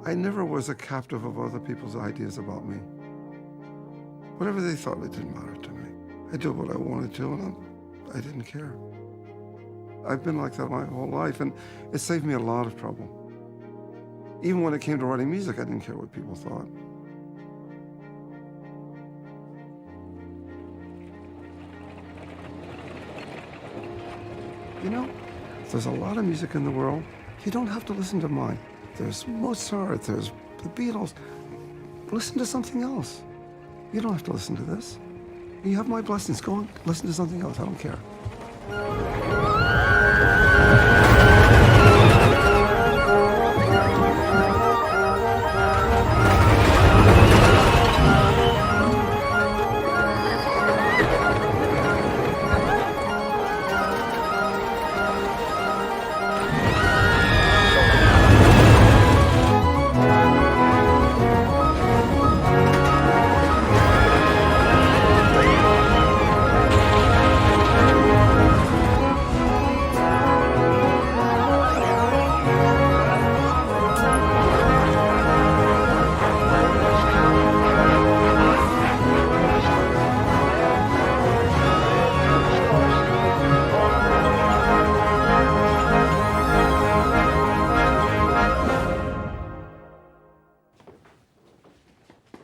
I never was a captive of other people's ideas about me. Whatever they thought, it didn't matter to me. I did what I wanted to, and I didn't care. I've been like that my whole life, and it saved me a lot of trouble. Even when it came to writing music, I didn't care what people thought. You know, there's a lot of music in the world. You don't have to listen to mine. There's Mozart, there's the Beatles. Listen to something else. You don't have to listen to this. You have my blessings. Go and listen to something else. I don't care.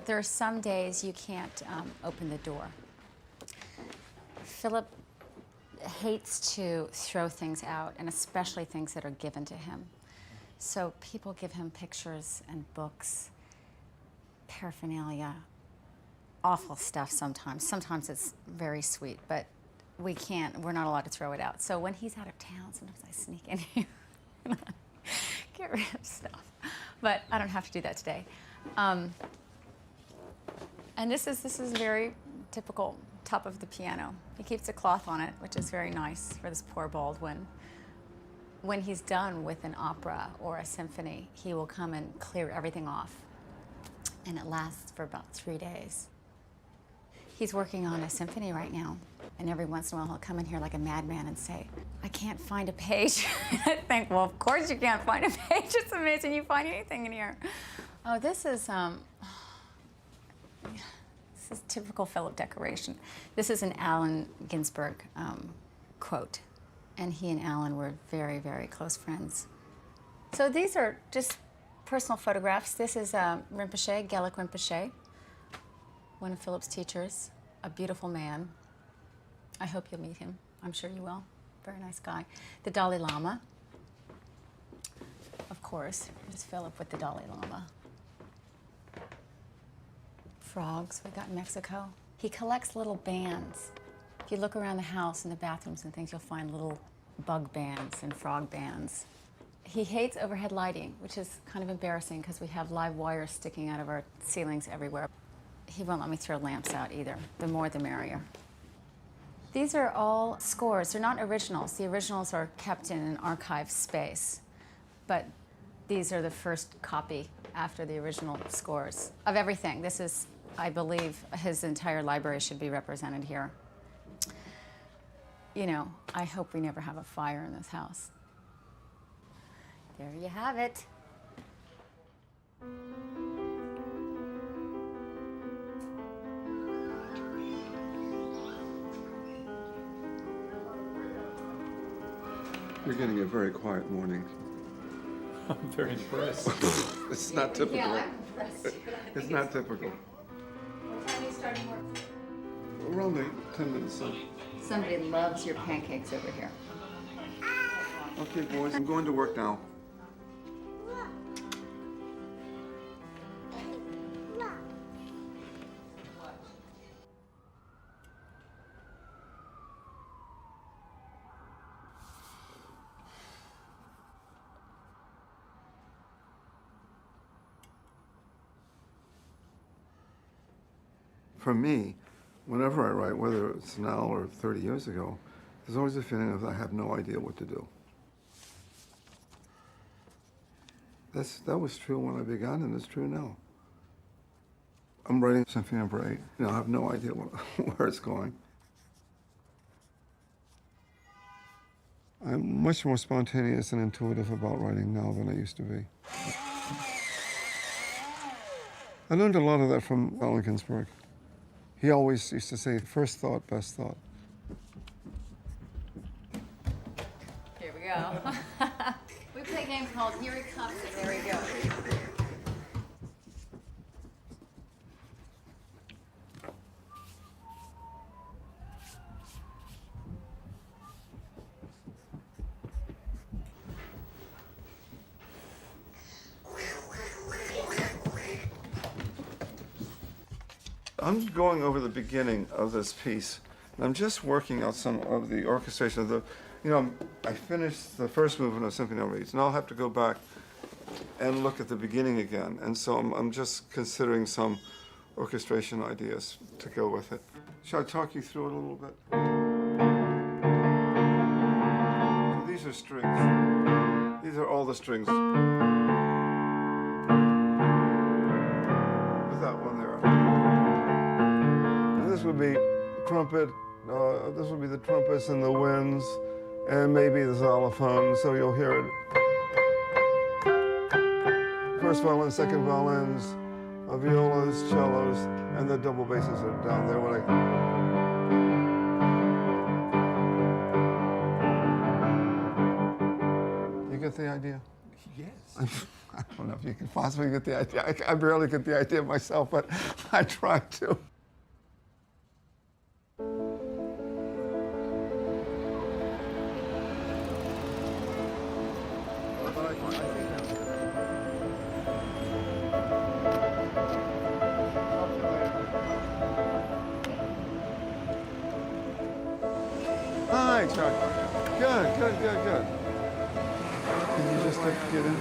There are some days you can't open the door. Philip hates to throw things out, and especially things that are given to him. So people give him pictures and books, paraphernalia, awful stuff sometimes. Sometimes it's very sweet, but we're not allowed to throw it out. So when he's out of town, sometimes I sneak in here and get rid of stuff. But I don't have to do that today. And this is very typical top of the piano. He keeps a cloth on it, which is very nice for this poor Baldwin. When he's done with an opera or a symphony, he will come and clear everything off. And it lasts for about 3 days. He's working on a symphony right now, and every once in a while he'll come in here like a madman and say, "I can't find a page." I think, well, of course you can't find a page. It's amazing you find anything in here. Oh, this is typical Philip decoration. This is an Allen Ginsberg quote, and he and Allen were very, very close friends. So these are just personal photographs. This is Rinpoche, Gelek Rinpoche, one of Philip's teachers, a beautiful man. I hope you'll meet him. I'm sure you will. Very nice guy. The Dalai Lama, of course. Here's Philip with the Dalai Lama. Frogs we got in Mexico. He collects little bands. If you look around the house in the bathrooms and things, you'll find little bug bands and frog bands. He hates overhead lighting, which is kind of embarrassing because we have live wires sticking out of our ceilings everywhere. He won't let me throw lamps out either. The more the merrier. These are all scores. They're not originals. The originals are kept in an archive space, but these are the first copy after the original scores of everything. This is, I believe, his entire library should be represented here. You know, I hope we never have a fire in this house. There you have it. You're getting a very quiet morning. I'm very impressed. It's not typical. Yeah, I'm impressed. It's not typical. What time are you starting work? Around 10 minutes. Somebody loves your pancakes over here. Okay, boys, I'm going to work now. For me, whenever I write, whether it's now or 30 years ago, there's always a feeling of I have no idea what to do. That was true when I began, and it's true now. I'm writing Symphony No. 8. You know, I have no idea where it's going. I'm much more spontaneous and intuitive about writing now than I used to be. I learned a lot of that from Allen Ginsberg. He always used to say, first thought, best thought. Here we go. We play a game called Here It Comes, and there we go. I'm going over the beginning of this piece, and I'm just working out some of the orchestration of the, I finished the first movement of Symphony No. 8, and I'll have to go back and look at the beginning again. And so I'm just considering some orchestration ideas to go with it. Shall I talk you through it a little bit? So these are strings. These are all the strings. With that one there. This would be trumpet, this would be the trumpets and the winds, and maybe the xylophone, so you'll hear it. First violin, second violins, violas, cellos, and the double basses are down there. You get the idea? Yes. I don't know if you can possibly get the idea. I barely get the idea myself, but I try to. Hi, Chuck. Good. Can you just get in?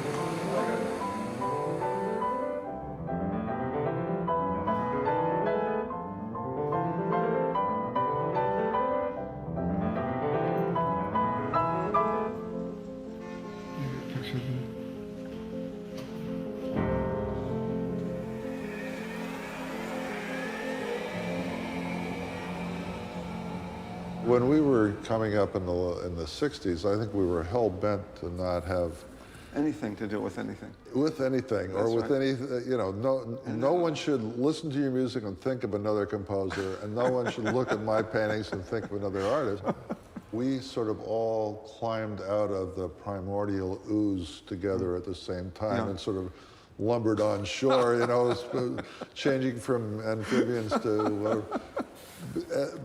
When we were coming up in the 60s, I think we were hell-bent to not have Anything to do with anything. with anything, or That's with right. any, no one should listen to your music and think of another composer, and no one should look at my paintings and think of another artist. We sort of all climbed out of the primordial ooze together at the same time, Yeah. and sort of lumbered on shore, changing from amphibians to whatever.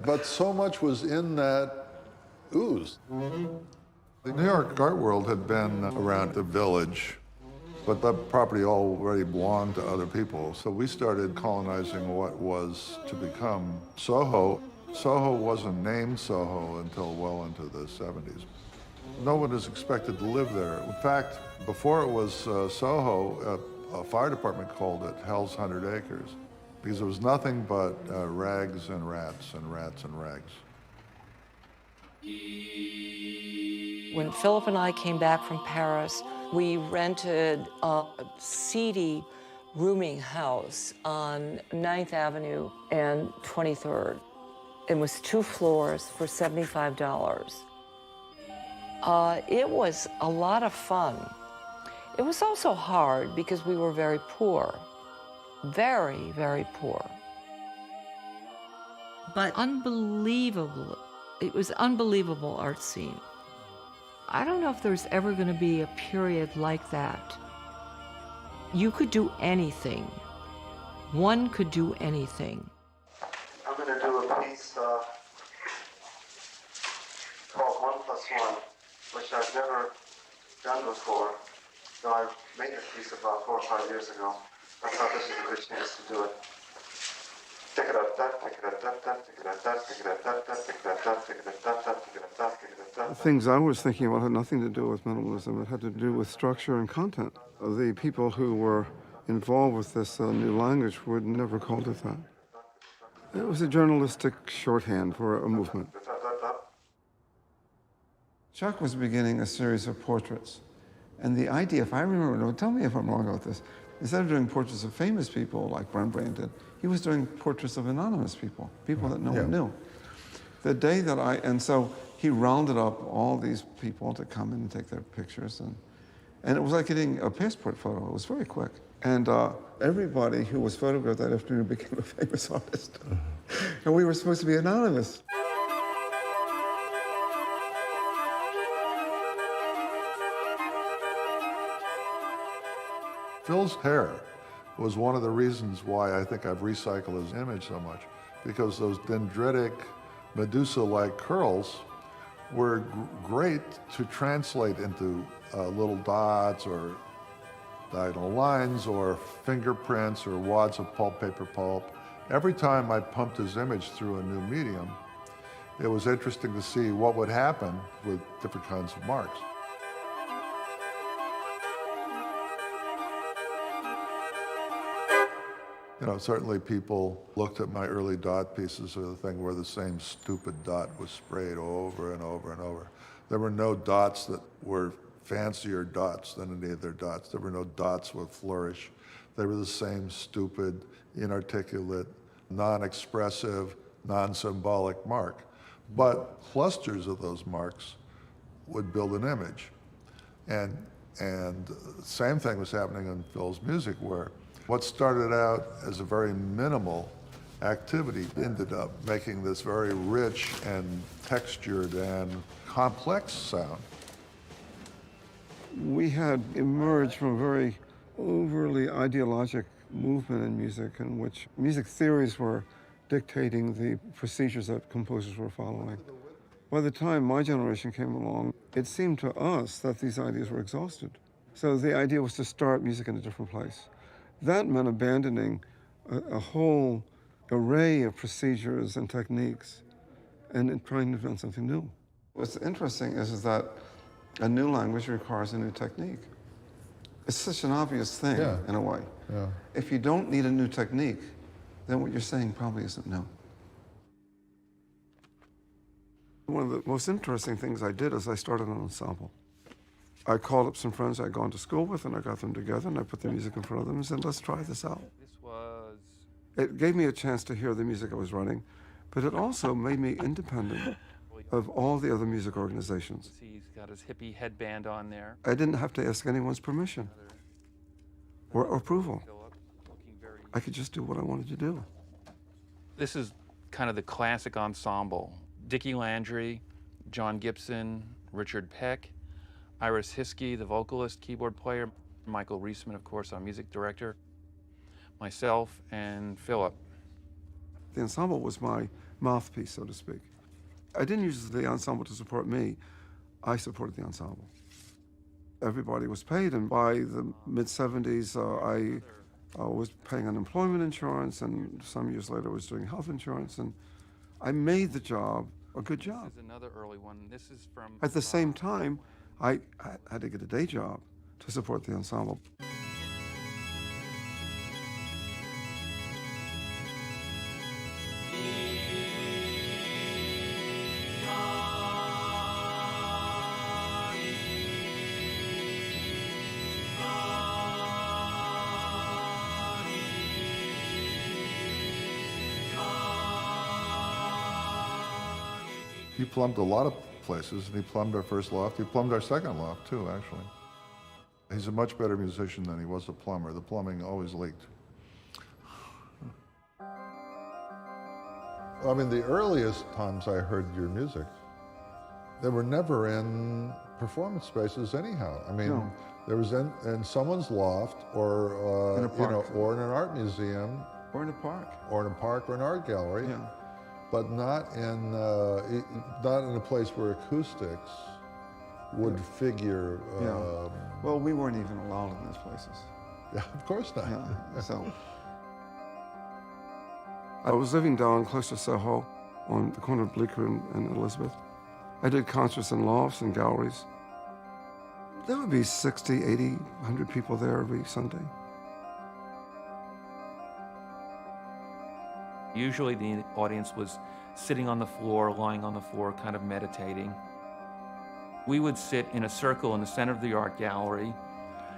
But so much was in that ooze. The New York art world had been around the Village, but that property already belonged to other people. So we started colonizing what was to become Soho. Soho wasn't named Soho until well into the 70s. No one is expected to live there. In fact, before it was Soho, a fire department called it Hell's 100 Acres, because it was nothing but rags and rats and rats and rags. When Philip and I came back from Paris, we rented a seedy rooming house on 9th Avenue and 23rd. It was 2 floors for $75. It was a lot of fun. It was also hard because we were very poor. Very, very poor. But unbelievable. It was unbelievable art scene. I don't know if there's ever going to be a period like that. You could do anything. One could do anything. I'm going to do a piece called 1+1, which I've never done before, though I made this piece about 4 or 5 years ago. I thought this was a good chance to do it. The things I was thinking about had nothing to do with minimalism. It had to do with structure and content. The people who were involved with this new language would never called it that. It was a journalistic shorthand for a movement. Chuck was beginning a series of portraits. And the idea, if I remember, tell me if I'm wrong about this, instead of doing portraits of famous people like Rembrandt did, he was doing portraits of anonymous people, people that no one knew. The day that and so he rounded up all these people to come in and take their pictures. And it was like getting a passport photo. It was very quick. And Everybody who was photographed that afternoon became a famous artist. And we were supposed to be anonymous. Phil's hair was one of the reasons why I think I've recycled his image so much, because those dendritic, Medusa-like curls were great to translate into little dots or diagonal lines or fingerprints or wads of paper pulp. Every time I pumped his image through a new medium, it was interesting to see what would happen with different kinds of marks. You know, certainly people looked at my early dot pieces as a thing where the same stupid dot was sprayed over and over and over. There were no dots that were fancier dots than any of their dots. There were no dots with flourish. They were the same stupid, inarticulate, non-expressive, non-symbolic mark. But clusters of those marks would build an image. And the same thing was happening in Phil's music, where what started out as a very minimal activity ended up making this very rich and textured and complex sound. We had emerged from a very overly ideologic movement in music in which music theories were dictating the procedures that composers were following. By the time my generation came along, it seemed to us that these ideas were exhausted. So the idea was to start music in a different place. That meant abandoning a whole array of procedures and techniques and trying to invent something new. What's interesting is that a new language requires a new technique. It's such an obvious thing, in a way. Yeah. If you don't need a new technique, then what you're saying probably isn't new. One of the most interesting things I did is I started an ensemble. I called up some friends I'd gone to school with, and I got them together, and I put their music in front of them and said, let's try this out. It gave me a chance to hear the music I was writing, but it also made me independent of all the other music organizations. He's got his hippie headband on there. I didn't have to ask anyone's permission or approval. I could just do what I wanted to do. This is kind of the classic ensemble. Dickie Landry, John Gibson, Richard Peck, Iris Hiskey, the vocalist, keyboard player, Michael Reisman, of course, our music director, myself, and Philip. The ensemble was my mouthpiece, so to speak. I didn't use the ensemble to support me. I supported the ensemble. Everybody was paid, and by the mid-'70s, I was paying unemployment insurance, and some years later I was doing health insurance, and I made the job a good job. This is another early one. This is from... At the same time, I had to get a day job to support the ensemble. He plumbed a lot of places, and he plumbed our first loft. He plumbed our second loft, too, actually. He's a much better musician than he was a plumber. The plumbing always leaked. I mean, the earliest times I heard your music, they were never in performance spaces anyhow. I mean, No. there was in someone's loft, or In a park. or in an art museum, Or in a park. or in a park, or an art gallery. Yeah. But not in a place where acoustics would figure. Yeah. Well, we weren't even allowed in those places. Yeah, of course not. Yeah, so. I was living down close to Soho on the corner of Bleecker and Elizabeth. I did concerts in lofts and galleries. There would be 60, 80, 100 people there every Sunday. Usually the audience was sitting on the floor, lying on the floor, kind of meditating. We would sit in a circle in the center of the art gallery,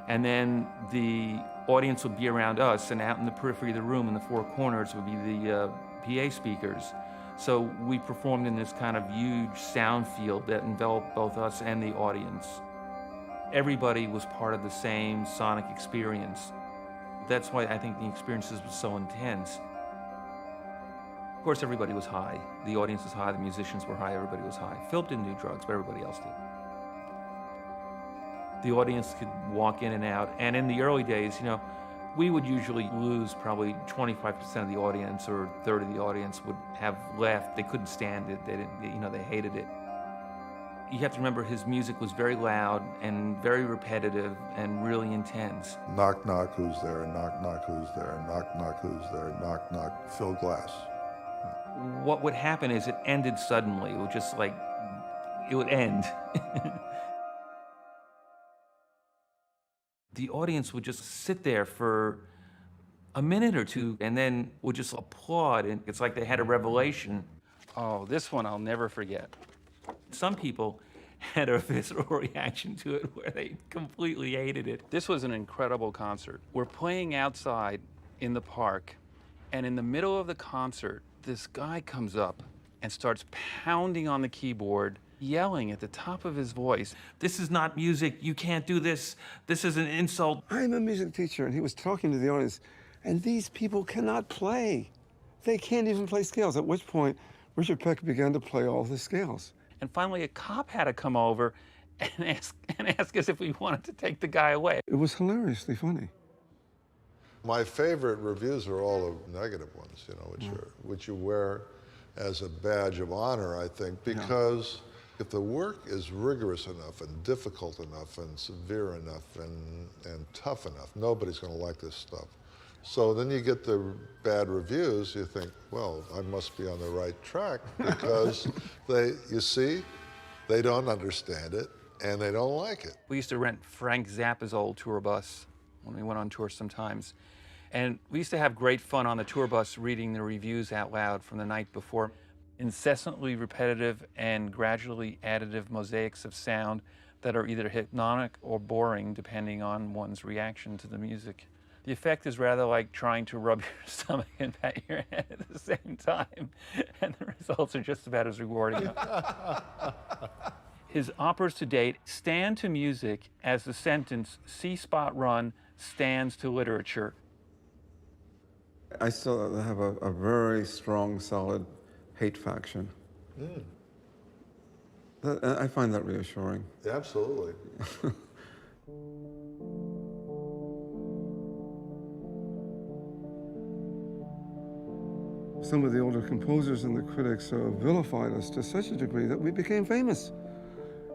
and then the audience would be around us, and out in the periphery of the room in the four corners would be the PA speakers. So we performed in this kind of huge sound field that enveloped both us and the audience. Everybody was part of the same sonic experience. That's why I think the experiences were so intense. Of course, everybody was high. The audience was high, the musicians were high, everybody was high. Philip didn't do drugs, but everybody else did. The audience could walk in and out, and in the early days, you know, we would usually lose probably 25% of the audience, or a third of the audience would have left. They couldn't stand it. They didn't, you know, they hated it. You have to remember his music was very loud and very repetitive and really intense. Knock, knock, who's there? Knock, knock, who's there? Knock, knock, who's there? Knock, knock, Phil Glass. What would happen is it ended suddenly. It would just like, it would end. The audience would just sit there for a minute or two and then would just applaud, and it's like they had a revelation. Oh, this one I'll never forget. Some people had a visceral reaction to it where they completely hated it. This was an incredible concert. We're playing outside in the park, and in the middle of the concert, this guy comes up and starts pounding on the keyboard, yelling at the top of his voice. This is not music. You can't do this. This is an insult. I'm a music teacher, and he was talking to the audience, and these people cannot play. They can't even play scales, at which point Richard Peck began to play all the scales. And finally, a cop had to come over and ask us if we wanted to take the guy away. It was hilariously funny. My favorite reviews are all the negative ones, you know, which you wear as a badge of honor, I think, because if the work is rigorous enough and difficult enough and severe enough and tough enough, nobody's going to like this stuff. So then you get the bad reviews, you think, well, I must be on the right track, because you see, they don't understand it and they don't like it. We used to rent Frank Zappa's old tour bus when we went on tour sometimes. And we used to have great fun on the tour bus reading the reviews out loud from the night before. Incessantly repetitive and gradually additive mosaics of sound that are either hypnotic or boring depending on one's reaction to the music. The effect is rather like trying to rub your stomach and pat your head at the same time, and the results are just about as rewarding. His operas to date stand to music as the sentence "See Spot Run" stands to literature. I still have a very strong, solid hate faction. I find that reassuring. Absolutely. Some of the older composers and the critics vilified us to such a degree that we became famous.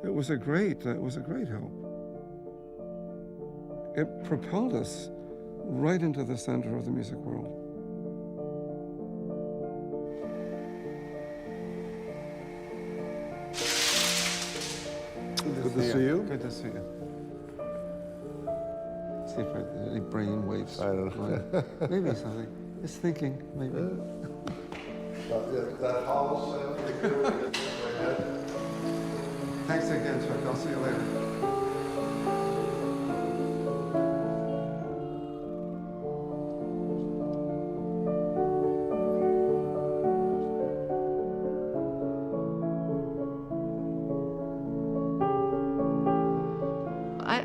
It was a great help. It propelled us right into the center of the music world. Good to see you. Good to see you. See if there's any brain waves. I don't know. Maybe something. Just thinking, maybe. That hollow sound, they could have hit my head. Thanks again, Chuck. I'll see you later.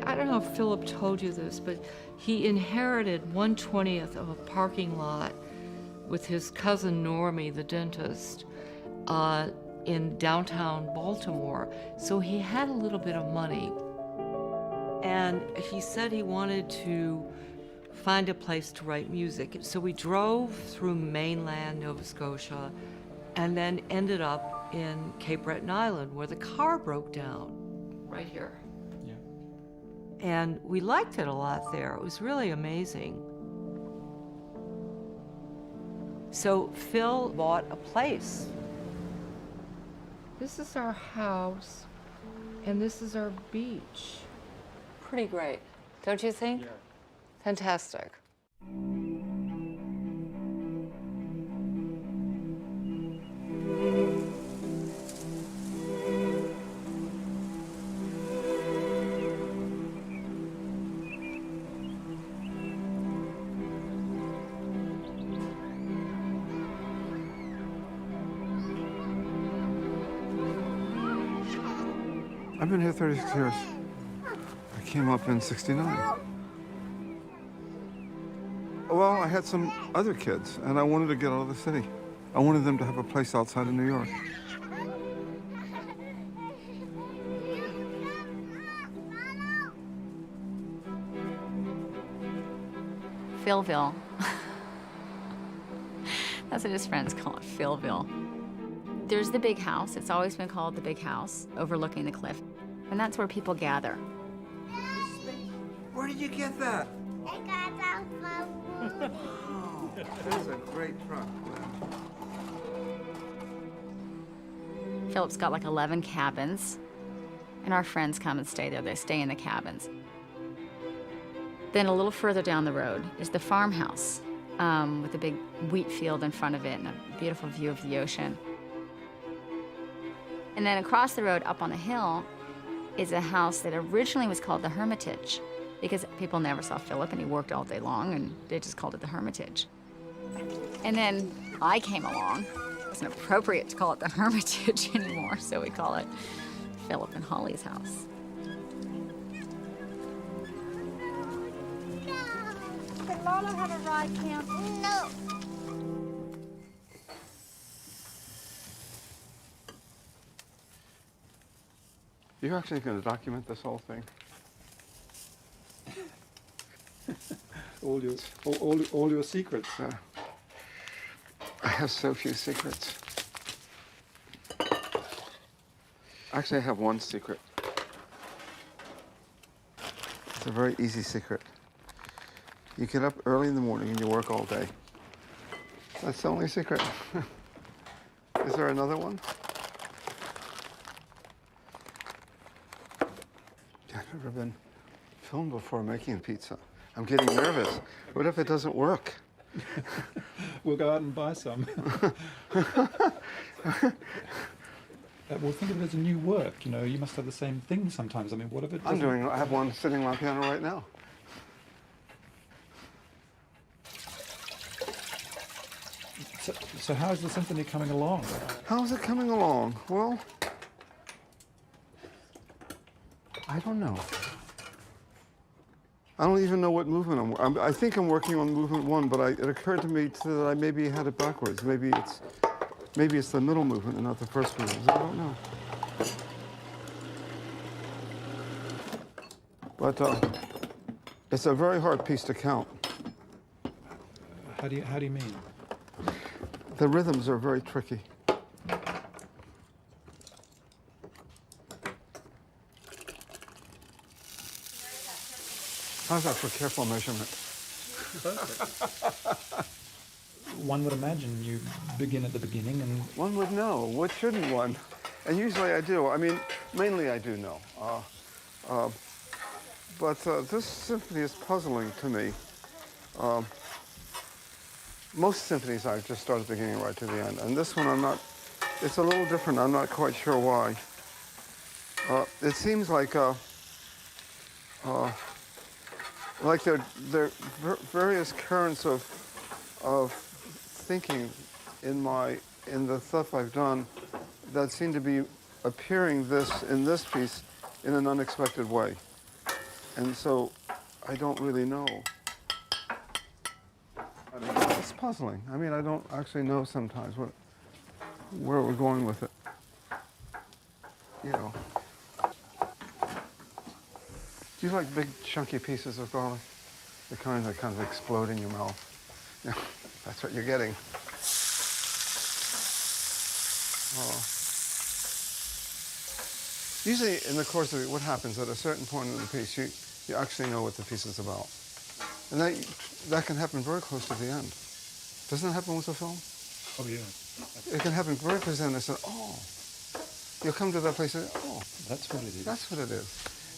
I don't know if Philip told you this, but he inherited 1/20th of a parking lot with his cousin Normie, the dentist, in downtown Baltimore. So he had a little bit of money. And he said he wanted to find a place to write music. So we drove through mainland Nova Scotia and then ended up in Cape Breton Island, where the car broke down, right here. And we liked it a lot there. It was really amazing. So Phil bought a place. This is our house, and this is our beach. Pretty great, don't you think? Yeah. Fantastic. I've been here 36 years. I came up in '69. Well, I had some other kids, and I wanted to get out of the city. I wanted them to have a place outside of New York. Philville. That's what his friends call it, Philville. There's the big house. It's always been called the big house, overlooking the cliff. And that's where people gather. Where did you get that? I got that from That's a great truck. Philip's got like 11 cabins, and our friends come and stay there. They stay in the cabins. Then a little further down the road is the farmhouse with a big wheat field in front of it and a beautiful view of the ocean. And then across the road, up on the hill, is a house that originally was called the Hermitage because people never saw Philip and he worked all day long and they just called it the Hermitage. And then I came along. It wasn't appropriate to call it the Hermitage anymore, so we call it Philip and Holly's house. Did Lola have a ride, Camp? No. You're actually going to document this whole thing? all your secrets. I have so few secrets. Actually, I have one secret. It's a very easy secret. You get up early in the morning and you work all day. That's the only secret. Is there another one? I've never been filmed before making pizza. I'm getting nervous. What if it doesn't work? We'll go out and buy some. Well, think of it as a new work. You know, you must have the same thing sometimes. I mean, what if it doesn't? I have one sitting on my piano right now. So how is the symphony coming along? How's it coming along? Well, I don't know. I don't even know what movement I think I'm working on movement 1, but it occurred to me that I maybe had it backwards. Maybe it's the middle movement and not the first movement. I don't know. But it's a very hard piece to count. How do you mean? The rhythms are very tricky. How's that for careful measurement? One would imagine you begin at the beginning and... One would know. What shouldn't one? And usually I do. I mean, mainly I do know. But this symphony is puzzling to me. Most symphonies I just start at the beginning right to the end. And this one I'm not, it's a little different. I'm not quite sure why. It seems like there are various currents of thinking in the stuff I've done that seem to be appearing in this piece in an unexpected way. And so I don't really know. It's puzzling. I mean, I don't actually know sometimes where we're going with it. You know. Do you like big, chunky pieces of garlic? The kind that kind of explode in your mouth. Yeah, that's what you're getting. Oh. Usually, in the course of it, what happens at a certain point in the piece, you actually know what the piece is about. And that can happen very close to the end. Doesn't that happen with a film? Oh, yeah. It can happen very close to the end and say, oh. You'll come to that place and say, oh. That's what it is. That's what it is.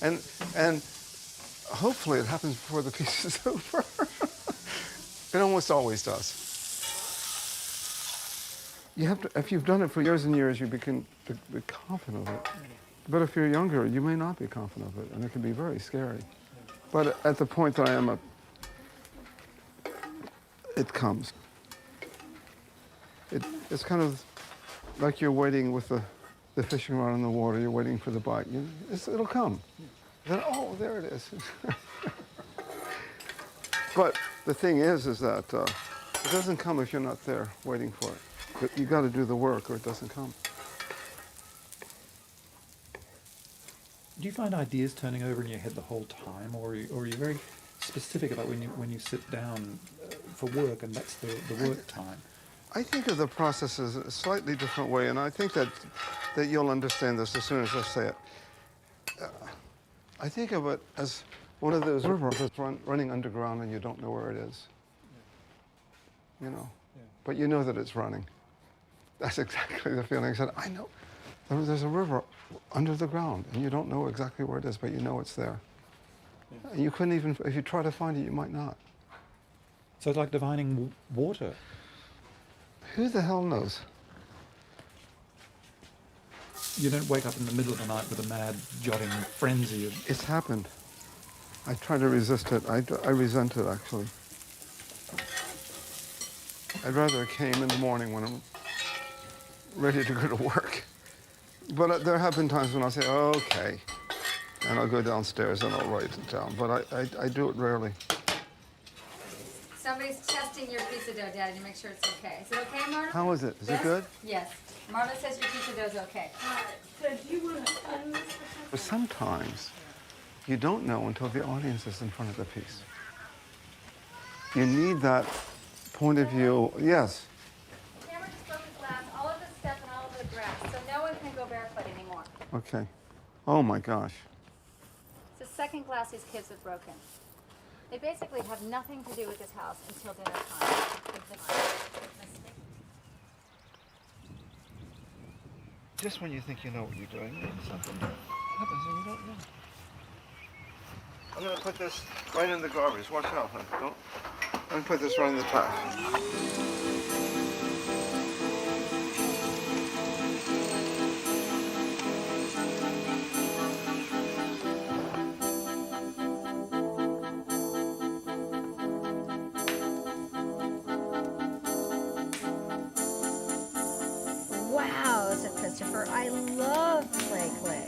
And hopefully it happens before the piece is over. It almost always does. You have to, if you've done it for years and years, you become be confident of it. But if you're younger, you may not be confident of it, and it can be very scary. But at the point that I am, it comes. It's kind of like you're waiting with the fishing rod in the water. You're waiting for the bite. It'll come. Then, oh, there it is. But the thing is that it doesn't come if you're not there waiting for it. But you got to do the work or it doesn't come. Do you find ideas turning over in your head the whole time, or are you very specific about when you sit down for work and that's the work time? I think of the process as a slightly different way, and I think that you'll understand this as soon as I say it. I think of it as one of those rivers that's running underground and you don't know where it is. You know, but you know that it's running. That's exactly the feeling. I said, I know there's a river under the ground and you don't know exactly where it is, but you know it's there. And you couldn't even, if you try to find it, you might not. So it's like divining water. Who the hell knows? You don't wake up in the middle of the night with a mad jotting frenzy of... It's happened. I try to resist it. I resent it, actually. I'd rather it came in the morning when I'm ready to go to work. But there have been times when I'll say, okay, and I'll go downstairs and I'll write it down. But I do it rarely. Somebody's testing your pizza dough, Daddy, to make sure it's okay. Is it okay, Marla? How is it? Is it good? Yes. Marla says your pizza dough's okay. So do you want to sign this? But sometimes you don't know until the audience is in front of the piece. You need that point of view. Yes. Cameron just broke his glass, all of the stuff and all of the grass, so no one can go barefoot anymore. Okay. Oh my gosh. It's the second glass these kids have broken. They basically have nothing to do with this house until dinner time. Just when you think you know what you're doing, then something happens and you don't know. I'm going to put this right in the garbage. Watch out, honey. Don't. I'm going to put this right in the trash. Wow, said Christopher. I love play clay.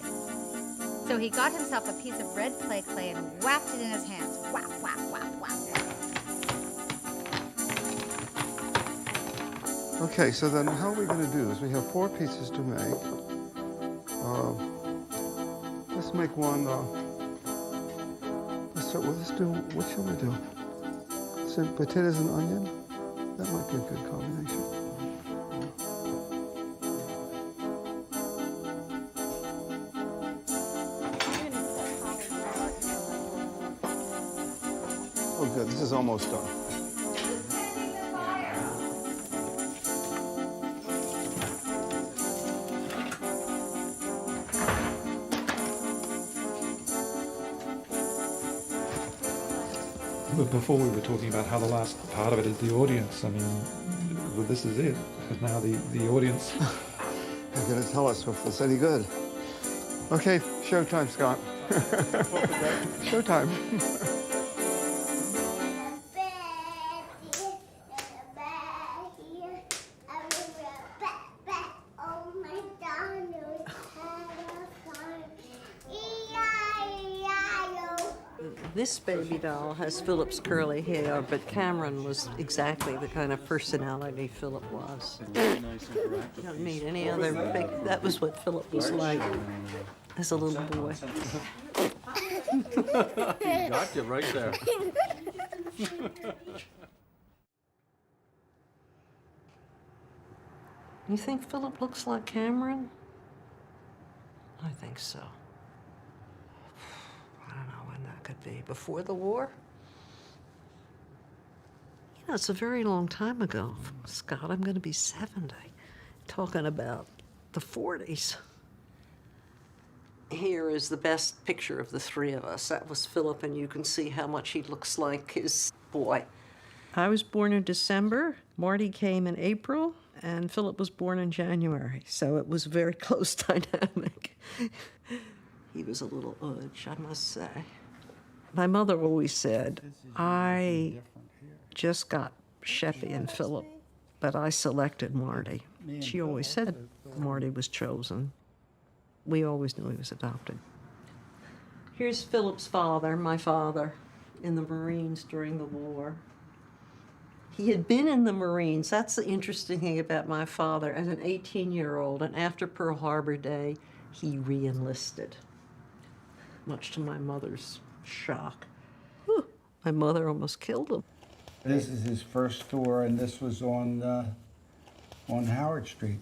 So he got himself a piece of red play clay and whacked it in his hands. Whap, whap, whap, whap. Okay, so then how are we going to do this? We have 4 pieces to make. Let's make one. Let's start with, what shall we do? Some potatoes and onion? That might be a good combination. Oh, good. This is almost done. But before we were talking about how the last part of it is the audience. I mean, well, this is it. Because now the audience... They're going to tell us if it's any good. Okay, showtime, Scott. Showtime. This baby doll has Philip's curly hair, but Cameron was exactly the kind of personality Philip was. You don't need any other big... That was what Philip was like as a little boy. Got you right there. You think Philip looks like Cameron? I think so. I don't know when that could be. Before the war? You know, it's a very long time ago. Scott, I'm going to be 70. Talking about the 40s. Here is the best picture of the 3 of us. That was Philip, and you can see how much he looks like his boy. I was born in December. Marty came in April, and Philip was born in January. So it was a very close dynamic. He was a little udge, I must say. My mother always said, I just got Sheppy and Philip, but I selected Marty. She always said Marty was chosen. We always knew he was adopted. Here's Philip's father, my father. in the Marines during the war. He had been in the Marines. That's the interesting thing about my father. As an 18-year-old, and after Pearl Harbor Day, he re-enlisted, much to my mother's shock. Whew, my mother almost killed him. This is his first tour, and this was on Howard Street.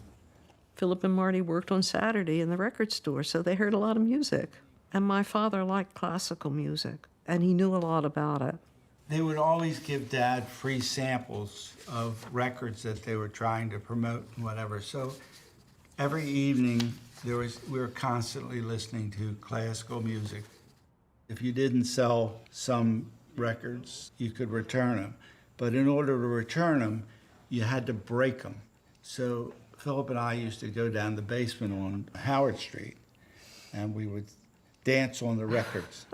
Philip and Marty worked on Saturday in the record store, so they heard a lot of music. And my father liked classical music, and he knew a lot about it. They would always give Dad free samples of records that they were trying to promote and whatever. So every evening we were constantly listening to classical music. If you didn't sell some records, you could return them. But in order to return them, you had to break them. So Philip and I used to go down the basement on Howard Street, and we would dance on the records.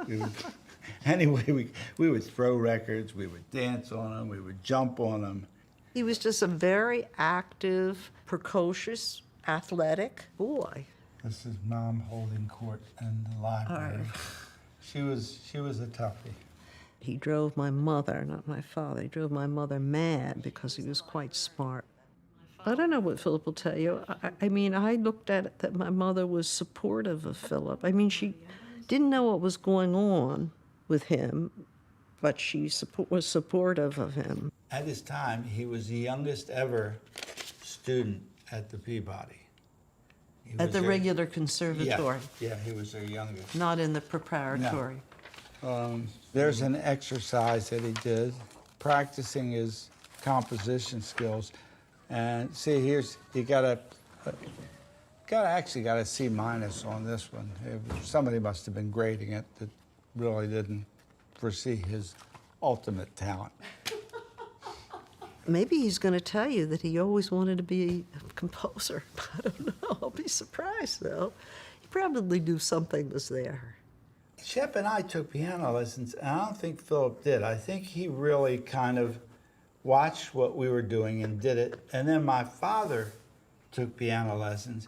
Anyway, we would throw records, we would dance on them, we would jump on them. He was just a very active, precocious, athletic boy. This is Mom holding court in the library. She was a toughie. He drove my mother, not my father, he drove my mother mad because he was quite smart. I don't know what Philip will tell you. I mean, I looked at it that my mother was supportive of Philip. I mean, she didn't know what was going on with him, but she was supportive of him. At his time, he was the youngest ever student at the Peabody. At the regular conservatory? Yeah, he was their youngest. Not in the preparatory? No. There's an exercise that he did, practicing his composition skills. And see, he actually got a C- on this one. Somebody must have been grading it that really didn't foresee his ultimate talent. Maybe he's going to tell you that he always wanted to be a composer. I don't know. I'll be surprised, though. He probably knew something was there. Shep and I took piano lessons, and I don't think Philip did. I think he really kind of watched what we were doing and did it. And then my father took piano lessons,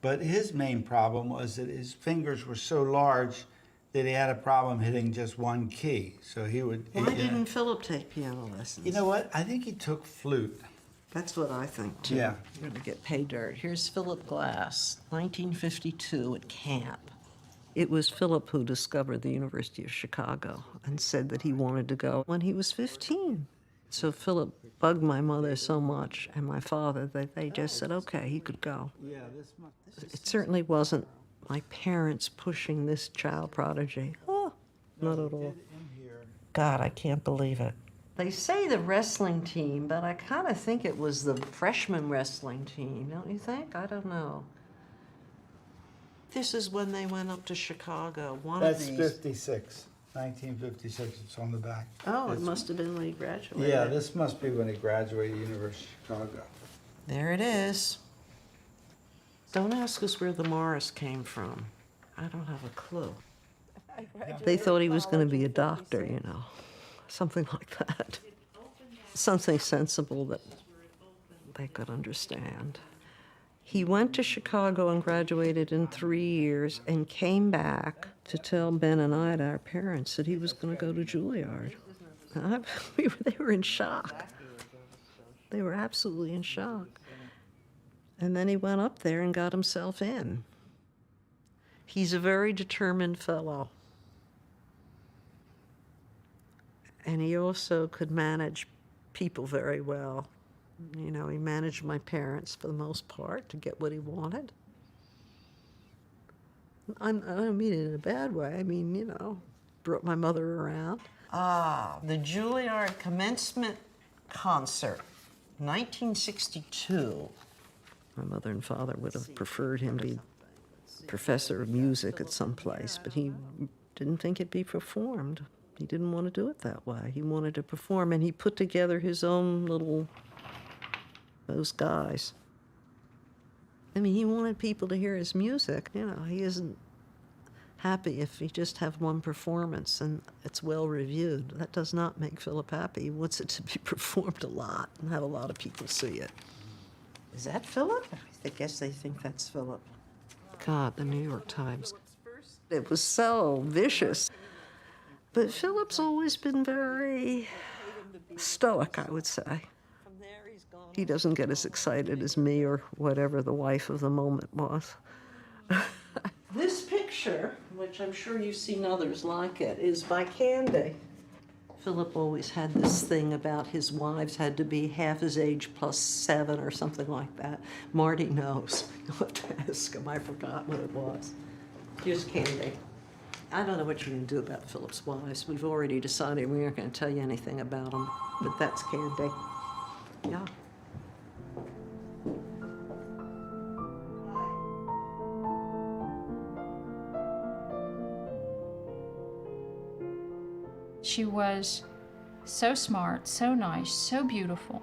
but his main problem was that his fingers were so large that he had a problem hitting just one key. So he would... Why didn't Philip take piano lessons? You know what? I think he took flute. That's what I think, too. Yeah. You're going to get pay dirt. Here's Philip Glass, 1952 at camp. It was Philip who discovered the University of Chicago and said that he wanted to go when he was 15. So Philip bugged my mother so much and my father that they just said, okay, he could go. It certainly wasn't my parents pushing this child prodigy. Oh, not at all. God, I can't believe it. They say the wrestling team, but I kind of think it was the freshman wrestling team, don't you think? I don't know. This is when they went up to Chicago. That's 56, 1956. It's on the back. Oh, it must have been when he graduated. Yeah, this must be when he graduated University of Chicago. There it is. Don't ask us where the Morris came from. I don't have a clue. They thought he was going to be a doctor, you know, something like that. Something sensible that they could understand. He went to Chicago and graduated in 3 years and came back to tell Ben and I, our parents, that he was going to go to Juilliard. They were in shock. They were absolutely in shock. And then he went up there and got himself in. He's a very determined fellow. And he also could manage people very well. You know, he managed my parents for the most part to get what he wanted. I don't mean it in a bad way. I mean, you know, brought my mother around. The Juilliard commencement concert, 1962. My mother and father would have preferred him to be professor of music at some place, but he didn't think it'd be performed. He didn't want to do it that way. He wanted to perform, and he put together his own little, those guys. I mean, he wanted people to hear his music. You know, he isn't happy if he just have one performance and it's well reviewed. That does not make Philip happy. He wants it to be performed a lot and have a lot of people see it. Is that Philip? I guess they think that's Philip. God, the New York Times. It was so vicious. But Philip's always been very stoic, I would say. He doesn't get as excited as me or whatever the wife of the moment was. This picture, which I'm sure you've seen others like it, is by Candy. Philip always had this thing about his wives had to be half his age plus 7 or something like that. Marty knows. You'll have to ask him. I forgot what it was. Here's Candy. I don't know what you're going to do about Philip's wives. We've already decided we aren't going to tell you anything about them, but that's Candy. Yeah. She was so smart, so nice, so beautiful.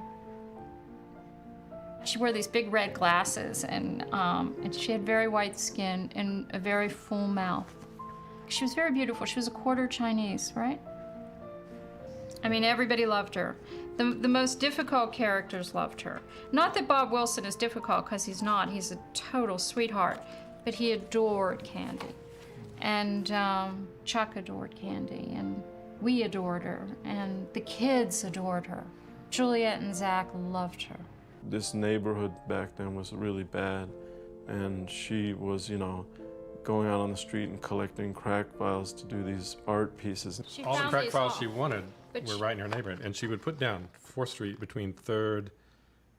She wore these big red glasses, and she had very white skin and a very full mouth. She was very beautiful. She was a quarter Chinese, right? I mean, everybody loved her. The most difficult characters loved her. Not that Bob Wilson is difficult, because he's not. He's a total sweetheart. But he adored Candy. And Chuck adored Candy. And we adored her. And the kids adored her. Juliet and Zach loved her. This neighborhood back then was really bad. And she was, you know, going out on the street and collecting crack files to do these art pieces. All the crack files she wanted were right in her neighborhood. And she would put down 4th Street between 3rd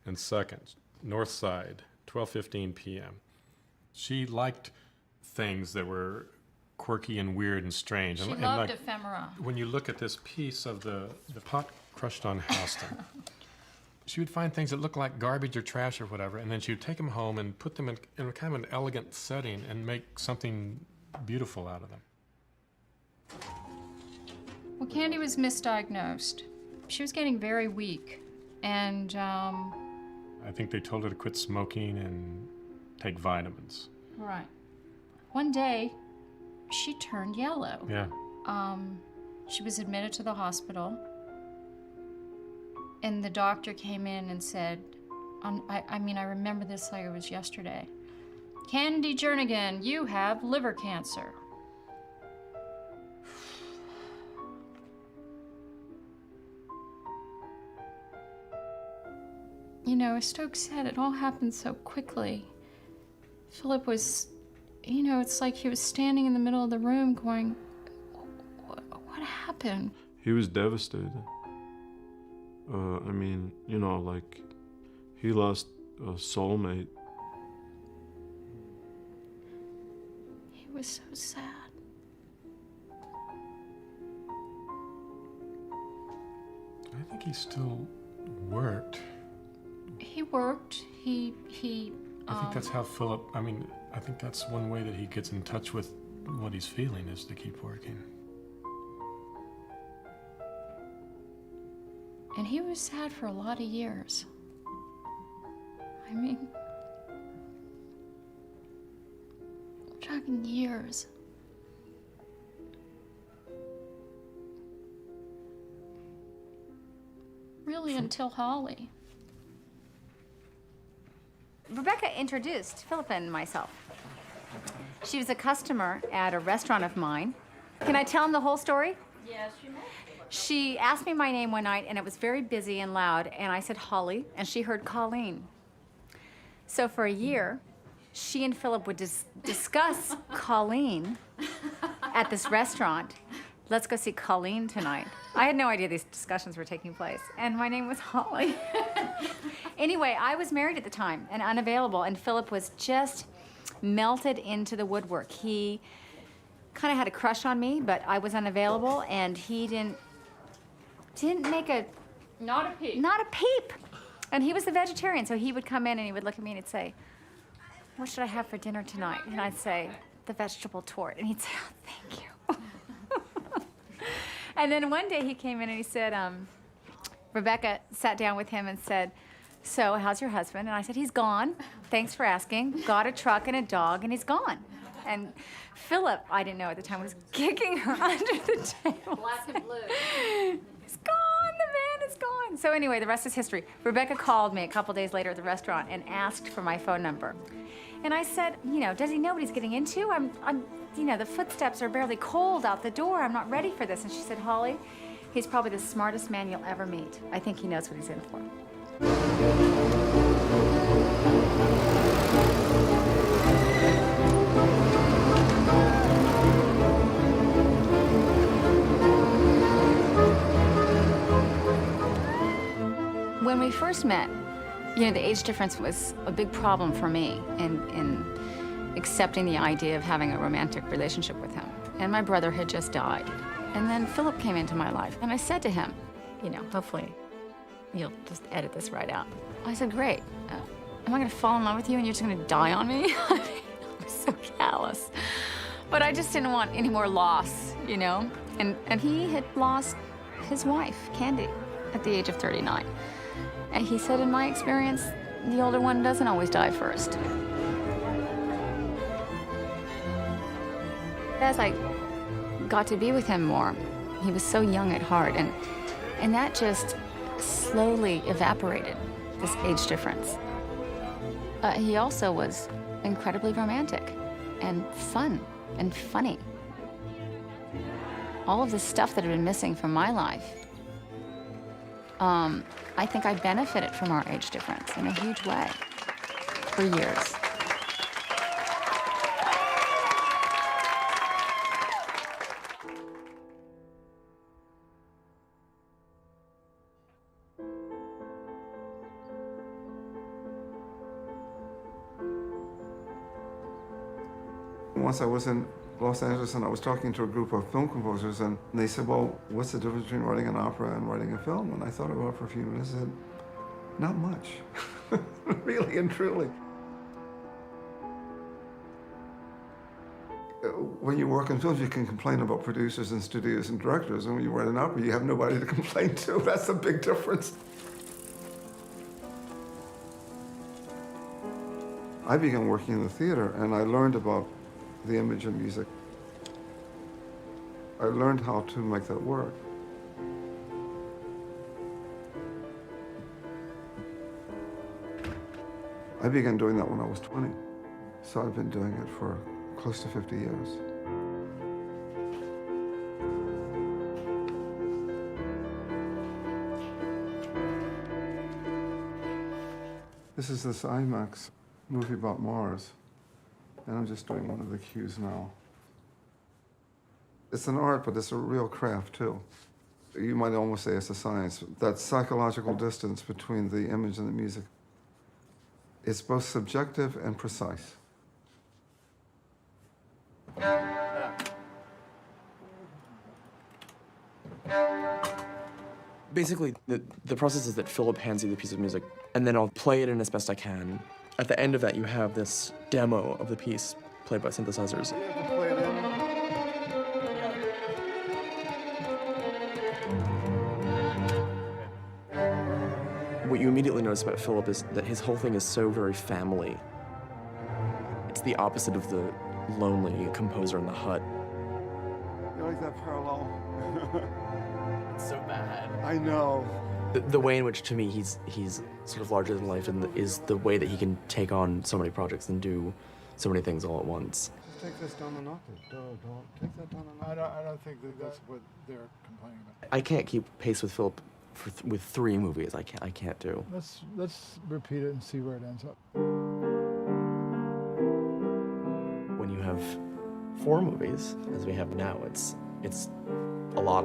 and 2nd, North Side, 12:15 p.m. She liked things that were quirky and weird and strange. She and loved like, ephemera. when you look at this piece of the pot crushed on Houston, she would find things that looked like garbage or trash or whatever, and then she would take them home and put them in kind of an elegant setting and make something beautiful out of them. Well, Candy was misdiagnosed. She was getting very weak, and I think they told her to quit smoking and take vitamins. right. One day, she turned yellow. Yeah. She was admitted to the hospital, and the doctor came in and said, I mean, I remember this like it was yesterday. Candy Jernigan, you have liver cancer. You know, as Stokes said, it all happened so quickly. Philip was, you know, it's like he was standing in the middle of the room going, what happened? He was devastated. I mean, you know, like, he lost a soulmate. He was so sad. I think he still worked. He worked, he I think that's how Philip, I mean, I think that's one way that he gets in touch with what he's feeling is to keep working. and he was sad for a lot of years. I mean, I'm talking years. Really, until Holly. Rebecca introduced Philippa and myself. She was a customer at a restaurant of mine. Can I tell him the whole story? Yes, you may. She asked me my name one night, and it was very busy and loud, and I said Holly, and she heard Colleen. So for a year, she and Philip would discuss Colleen at this restaurant. Let's go see Colleen tonight. I had no idea these discussions were taking place, and my name was Holly. Anyway, I was married at the time and unavailable, and Philip was just melted into the woodwork. He kind of had a crush on me, but I was unavailable, and he didn't make a... Not a peep. Not a peep. And he was a vegetarian, so he would come in and he would look at me and he'd say, "What should I have for dinner tonight?" And I'd say, "The vegetable tort." And he'd say, "Oh, thank you." And then one day he came in and he said, Rebecca sat down with him and said, "So, how's your husband?" And I said, "He's gone. Thanks for asking. Got a truck and a dog, and he's gone." And Philip, I didn't know at the time, was kicking her under the table. Black and blue. He's gone, the man is gone. So anyway, the rest is history. Rebecca called me a couple days later at the restaurant and asked for my phone number. And I said, you know, does he know what he's getting into? I'm you know, the footsteps are barely cold out the door. I'm not ready for this. And she said, Holly, he's probably the smartest man you'll ever meet. I think he knows what he's in for. When we first met, you know, the age difference was a big problem for me in accepting the idea of having a romantic relationship with him. And my brother had just died. And then Philip came into my life. And I said to him, you know, hopefully you'll just edit this right out. I said, great. Am I going to fall in love with you and you're just going to die on me? I mean, I was so callous. But I just didn't want any more loss, you know? And he had lost his wife, Candy, at the age of 39. And he said, in my experience, the older one doesn't always die first. As I got to be with him more, he was so young at heart, and that just slowly evaporated, this age difference. He also was incredibly romantic and fun and funny. All of the stuff that had been missing from my life, I think I benefited from our age difference in a huge way for years. Once I was in Los Angeles and I was talking to a group of film composers and they said, well, what's the difference between writing an opera and writing a film? And I thought about it for a few minutes and said, not much, really and truly. When you work in films, you can complain about producers and studios and directors, and when you write an opera, you have nobody to complain to. That's a big difference. I began working in the theater and I learned about the image and music. I learned how to make that work. I began doing that when I was 20, so I've been doing it for close to 50 years. This is this IMAX movie about Mars. And I'm just doing one of the cues now. It's an art, but it's a real craft, too. You might almost say it's a science. That psychological distance between the image and the music, it's both subjective and precise. Basically, the process is that Philip hands you the piece of music, and then I'll play it in as best I can. At the end of that, you have this demo of the piece played by synthesizers. What you immediately notice about Philip is that his whole thing is so very family. It's the opposite of the lonely composer in the hut. You like that parallel? It's so bad. I know. The way in which, to me, he's sort of larger than life and is the way that he can take on so many projects and do so many things all at once. Just take this down an octave. Don't take that down an octave. I don't think that's what they're complaining about. I can't keep pace with Philip with 3 movies. I can't do. Let's repeat it and see where it ends up. When you have 4 movies, as we have now, it's a lot.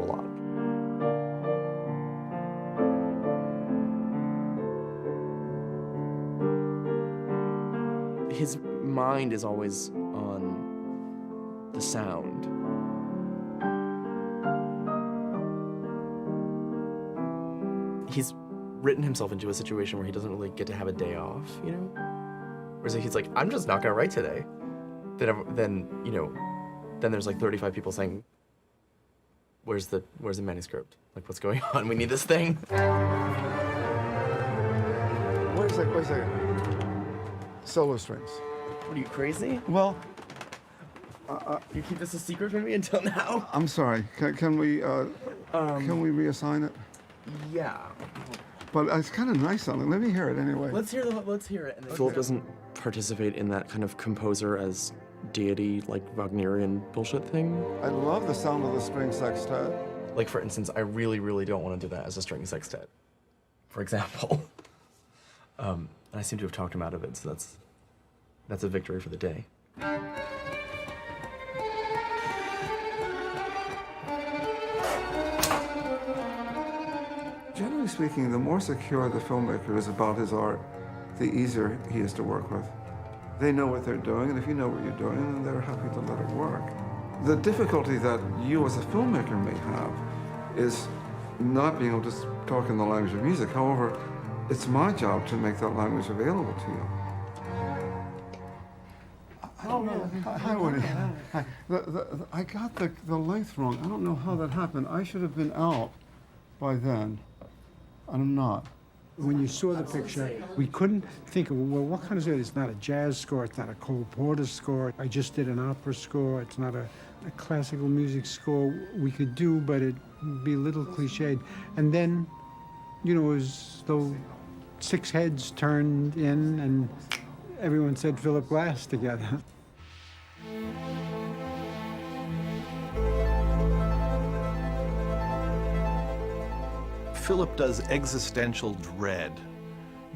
His mind is always on the sound. He's written himself into a situation where he doesn't really get to have a day off, you know? Whereas he's like, I'm just not gonna write today. Then there's like 35 people saying, where's the manuscript? Like, what's going on? We need this thing. Wait a second. Solo strings. What are you, crazy? Well, you keep this a secret from me until now? I'm sorry. Can we reassign it? Yeah. But it's kind of nice sounding. Let me hear it anyway. Let's hear it. And Philip doesn't participate in that kind of composer as deity, like Wagnerian bullshit thing. I love the sound of the string sextet. Like, for instance, I really, really don't want to do that as a string sextet, for example. And I seem to have talked him out of it, so that's a victory for the day. Generally speaking, the more secure the filmmaker is about his art, the easier he is to work with. They know what they're doing, and if you know what you're doing, then they're happy to let it work. The difficulty that you as a filmmaker may have is not being able to talk in the language of music. However, it's my job to make that language available to you. I don't know. Hi, Woody. Hi. I got the length wrong. I don't know how that happened. I should have been out by then. I'm not. When you saw the picture, we couldn't think of, well, what kind of score? It's not a jazz score, it's not a Cole Porter score. I just did an opera score, it's not a classical music score we could do, but it'd be a little cliched. And then, you know, it was though 6 heads turned in and everyone said Philip Glass together. Philip does existential dread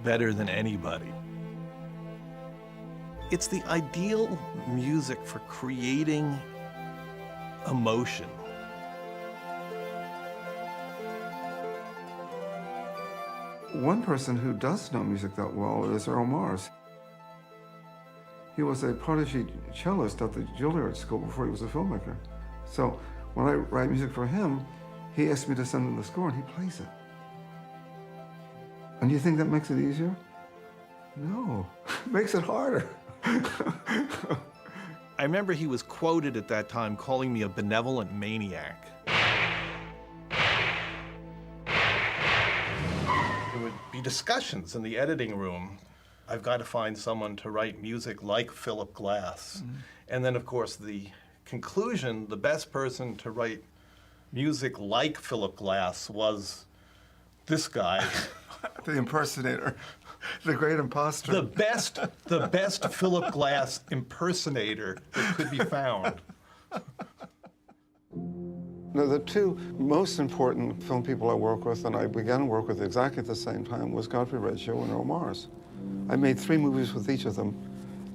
better than anybody. It's the ideal music for creating emotion. One person who does know music that well is Earl Mars. He was a prodigy cellist at the Juilliard School before he was a filmmaker. So when I write music for him, he asks me to send him the score and he plays it. And you think that makes it easier? No, it makes it harder. I remember he was quoted at that time calling me a benevolent maniac. There would be discussions in the editing room. I've got to find someone to write music like Philip Glass. And then, of course, the conclusion, the best person to write music like Philip Glass was this guy. The impersonator, the great imposter. The best Philip Glass impersonator that could be found. No, the two most important film people I work with, and I began to work with exactly at the same time, was Godfrey Reggio and Earl Mars. I made 3 movies with each of them,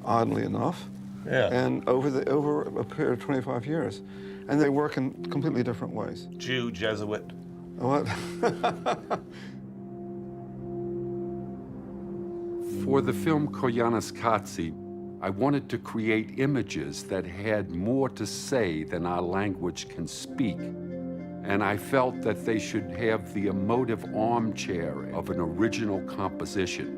oddly enough. Yeah. And over a period of 25 years. And they work in completely different ways. Jew, Jesuit. What? For the film Koyaanisqatsi, I wanted to create images that had more to say than our language can speak. And I felt that they should have the emotive armchair of an original composition.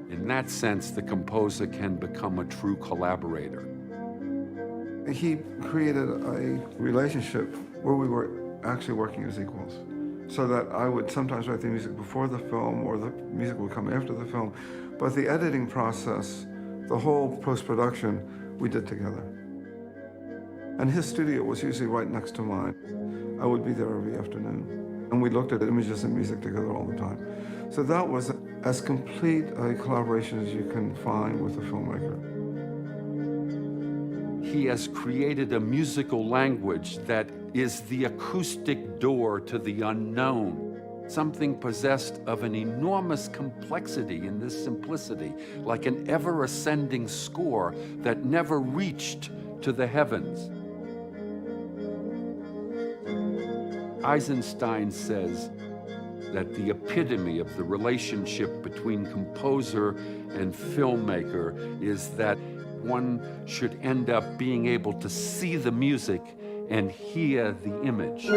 In that sense, the composer can become a true collaborator. He created a relationship where we were actually working as equals. So that I would sometimes write the music before the film, or the music would come after the film. But the editing process, the whole post-production, we did together. And his studio was usually right next to mine. I would be there every afternoon. And we looked at images and music together all the time. So that was as complete a collaboration as you can find with a filmmaker. He has created a musical language that is the acoustic door to the unknown, something possessed of an enormous complexity in this simplicity, like an ever-ascending score that never reached to the heavens. Eisenstein says that the epitome of the relationship between composer and filmmaker is that one should end up being able to see the music and hear the image.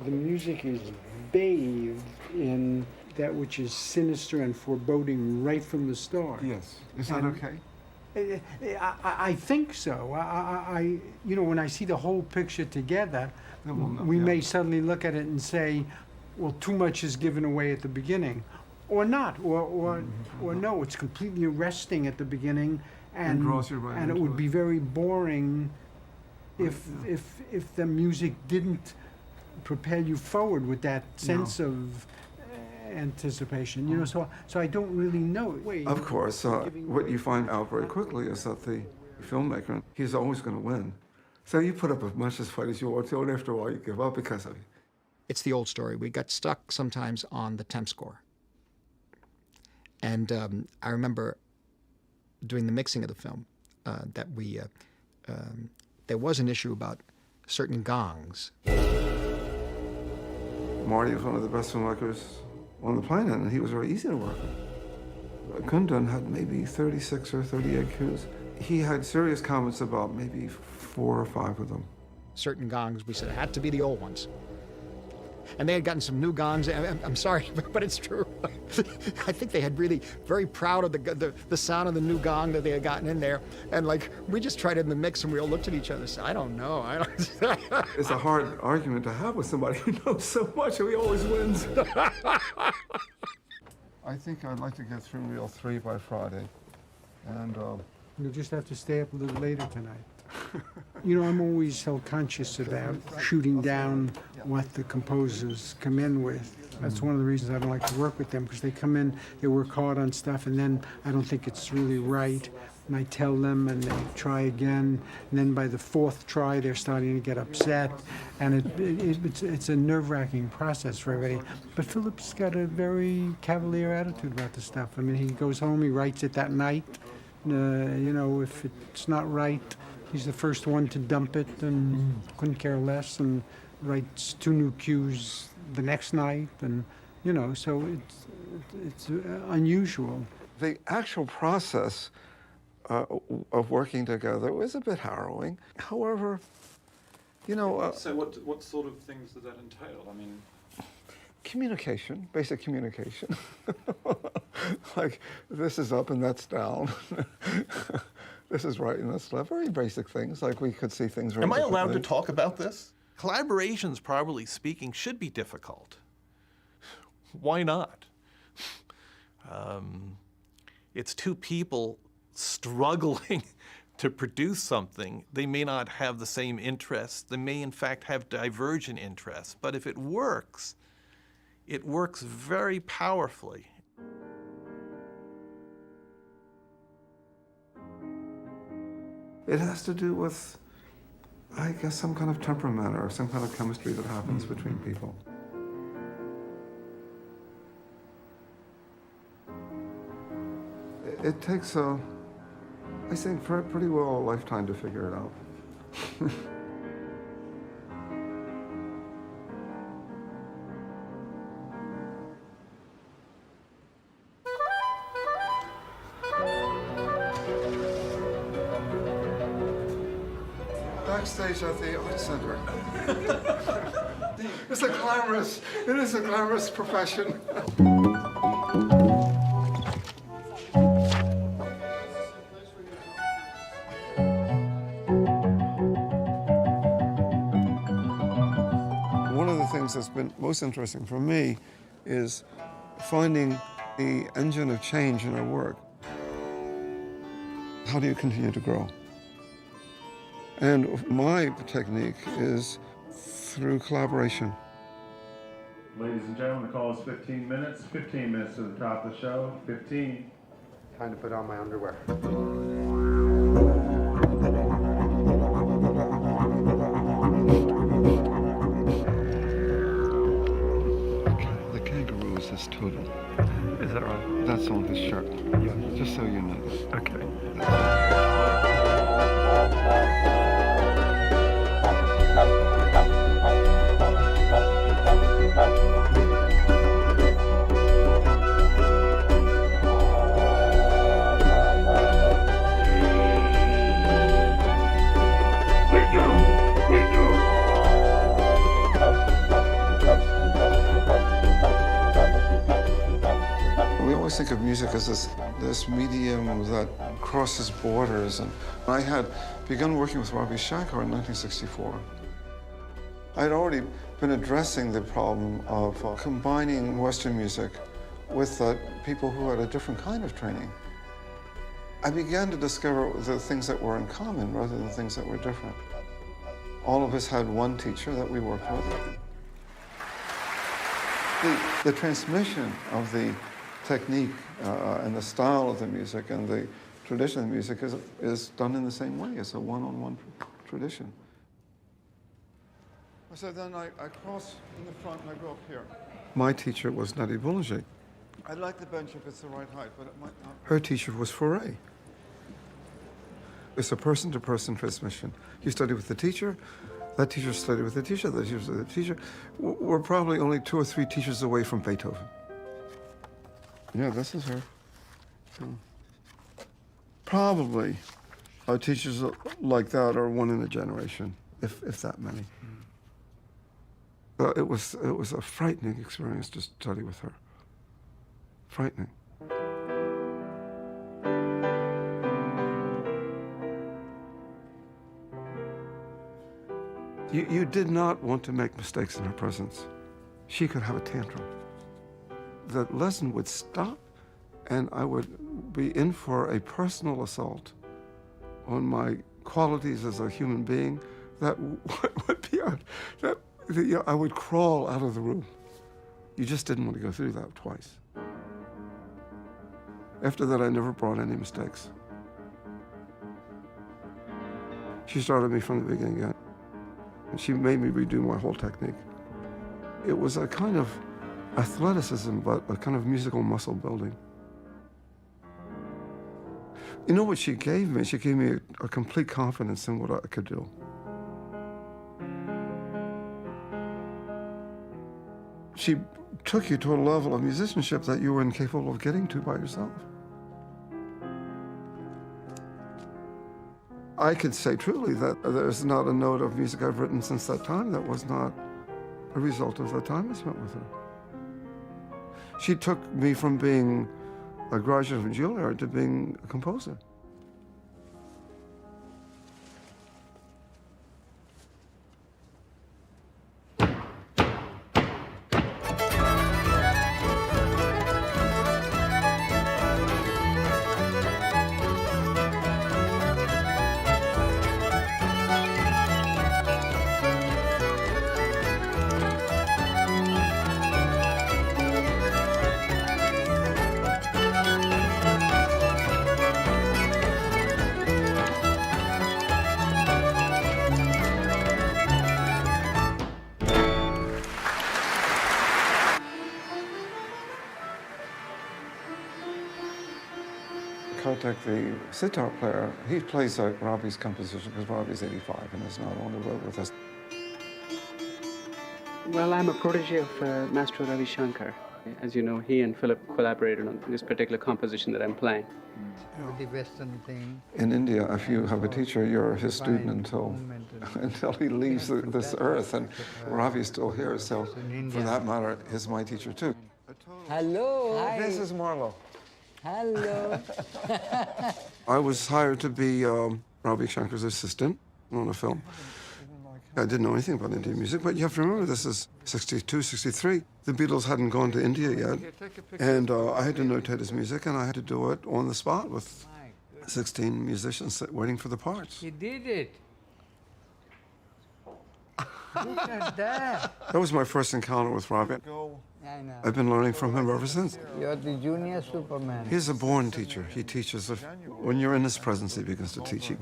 The music is bathed in that which is sinister and foreboding right from the start. Yes. Is that okay? I think so. You know, when I see the whole picture together, we may suddenly look at it and say, well, too much is given away at the beginning, or not, or no, it's completely arresting at the beginning, and draws you right and it into would it. be very boring if the music didn't propel you forward with that sense of anticipation. You know, so I don't really know. Of course, what you find out very quickly is that the filmmaker, he's always going to win. So you put up as much as fight as you want to, and after a while you give up because of it. It's the old story. We got stuck sometimes on the temp score. And I remember doing the mixing of the film that there was an issue about certain gongs. Marty was one of the best filmmakers on the planet, and he was very easy to work with. Kundun had maybe 36 or 38 cues. He had serious comments about maybe 4 or 5 of them. Certain gongs, we said, had to be the old ones. And they had gotten some new gongs. I'm sorry, but it's true. I think they had really very proud of the sound of the new gong that they had gotten in there. And like, we just tried it in the mix and we all looked at each other and said, I don't know. It's a hard argument to have with somebody who knows so much and he always wins. I think I'd like to get through Reel 3 by Friday. And you'll just have to stay up a little later tonight. You know, I'm always self-conscious about shooting down what the composers come in with. That's one of the reasons I don't like to work with them, because they come in, they work hard on stuff, and then I don't think it's really right. And I tell them, and they try again, and then by the 4th try, they're starting to get upset, and it's a nerve-wracking process for everybody. But Philip's got a very cavalier attitude about the stuff. I mean, he goes home, he writes it that night. You know, if it's not right, he's the first one to dump it and couldn't care less, and writes 2 new cues the next night, and you know, so it's unusual. The actual process of working together was a bit harrowing. However, you know... so what sort of things does that entail? I mean... Communication, basic communication. Like, this is up and that's down. This is right and that's left. Very basic things, like we could see things very Am I allowed to differently. talk about this? Collaborations, properly speaking, should be difficult. Why not? It's 2 people struggling to produce something. They may not have the same interests. They may, in fact, have divergent interests. But if it works very powerfully. It has to do with, I guess, some kind of temperament or some kind of chemistry that happens between people. It takes, I think, pretty well a lifetime to figure it out. Backstage at the Art Center. It is a glamorous profession. One of the things that's been most interesting for me is finding the engine of change in our work. How do you continue to grow? And my technique is through collaboration. Ladies and gentlemen, the call is 15 minutes. 15 minutes to the top of the show. 15. Time to put on my underwear. The kangaroo is his totem. Is that right? That's on his shirt. Yeah. Just so you know. Okay. music as this medium that crosses borders. And I had begun working with Ravi Shankar in 1964. I'd already been addressing the problem of combining Western music with people who had a different kind of training. I began to discover the things that were in common rather than things that were different. All of us had one teacher that we worked with. The transmission of the technique and the style of the music and the tradition of the music is done in the same way. It's a one-on-one tradition. So then I cross in the front and I go up here. My teacher was Natty Boulanger. I like the bench if it's the right height, but it might not. Her teacher was Fauré. It's a person-to-person transmission. You study with the teacher, that teacher studied with the teacher, that teacher with the teacher. We're probably only 2 or 3 teachers away from Beethoven. Yeah, this is her. Probably our teachers like that are one in a generation, if that many. It was a frightening experience to study with her. Frightening. You did not want to make mistakes in her presence. She could have a tantrum. The lesson would stop, and I would be in for a personal assault on my qualities as a human being that would be out. I would crawl out of the room. You just didn't want to go through that twice. After that, I never brought any mistakes. She started me from the beginning again. And she made me redo my whole technique. It was a kind of athleticism, but a kind of musical muscle building. You know what she gave me? She gave me a complete confidence in what I could do. She took you to a level of musicianship that you were incapable of getting to by yourself. I could say truly that there's not a note of music I've written since that time that was not a result of the time I spent with her. She took me from being a graduate from Juilliard to being a composer. Kotek, the sitar player, he plays Ravi's composition because Ravi's 85 and is not on the road with us. Well, I'm a protege of Maestro Ravi Shankar. As you know, he and Philip collaborated on this particular composition that I'm playing. The Western thing. In India, if you have a teacher, you're his student until he leaves this earth, and Ravi's still here, so for that matter, he's my teacher too. Hello. Hi. This is Marlo. Hello. I was hired to be Ravi Shankar's assistant on a film. I didn't know anything about Indian music, but you have to remember this is 62, 63. The Beatles hadn't gone to India yet, and I had to notate his music, and I had to do it on the spot with 16 musicians waiting for the parts. You did it. Look at that. That was my first encounter with Ravi. I know. I've been learning from him ever since. You're the junior Superman. He's a born teacher. He teaches. When you're in his presence, he begins to teach you.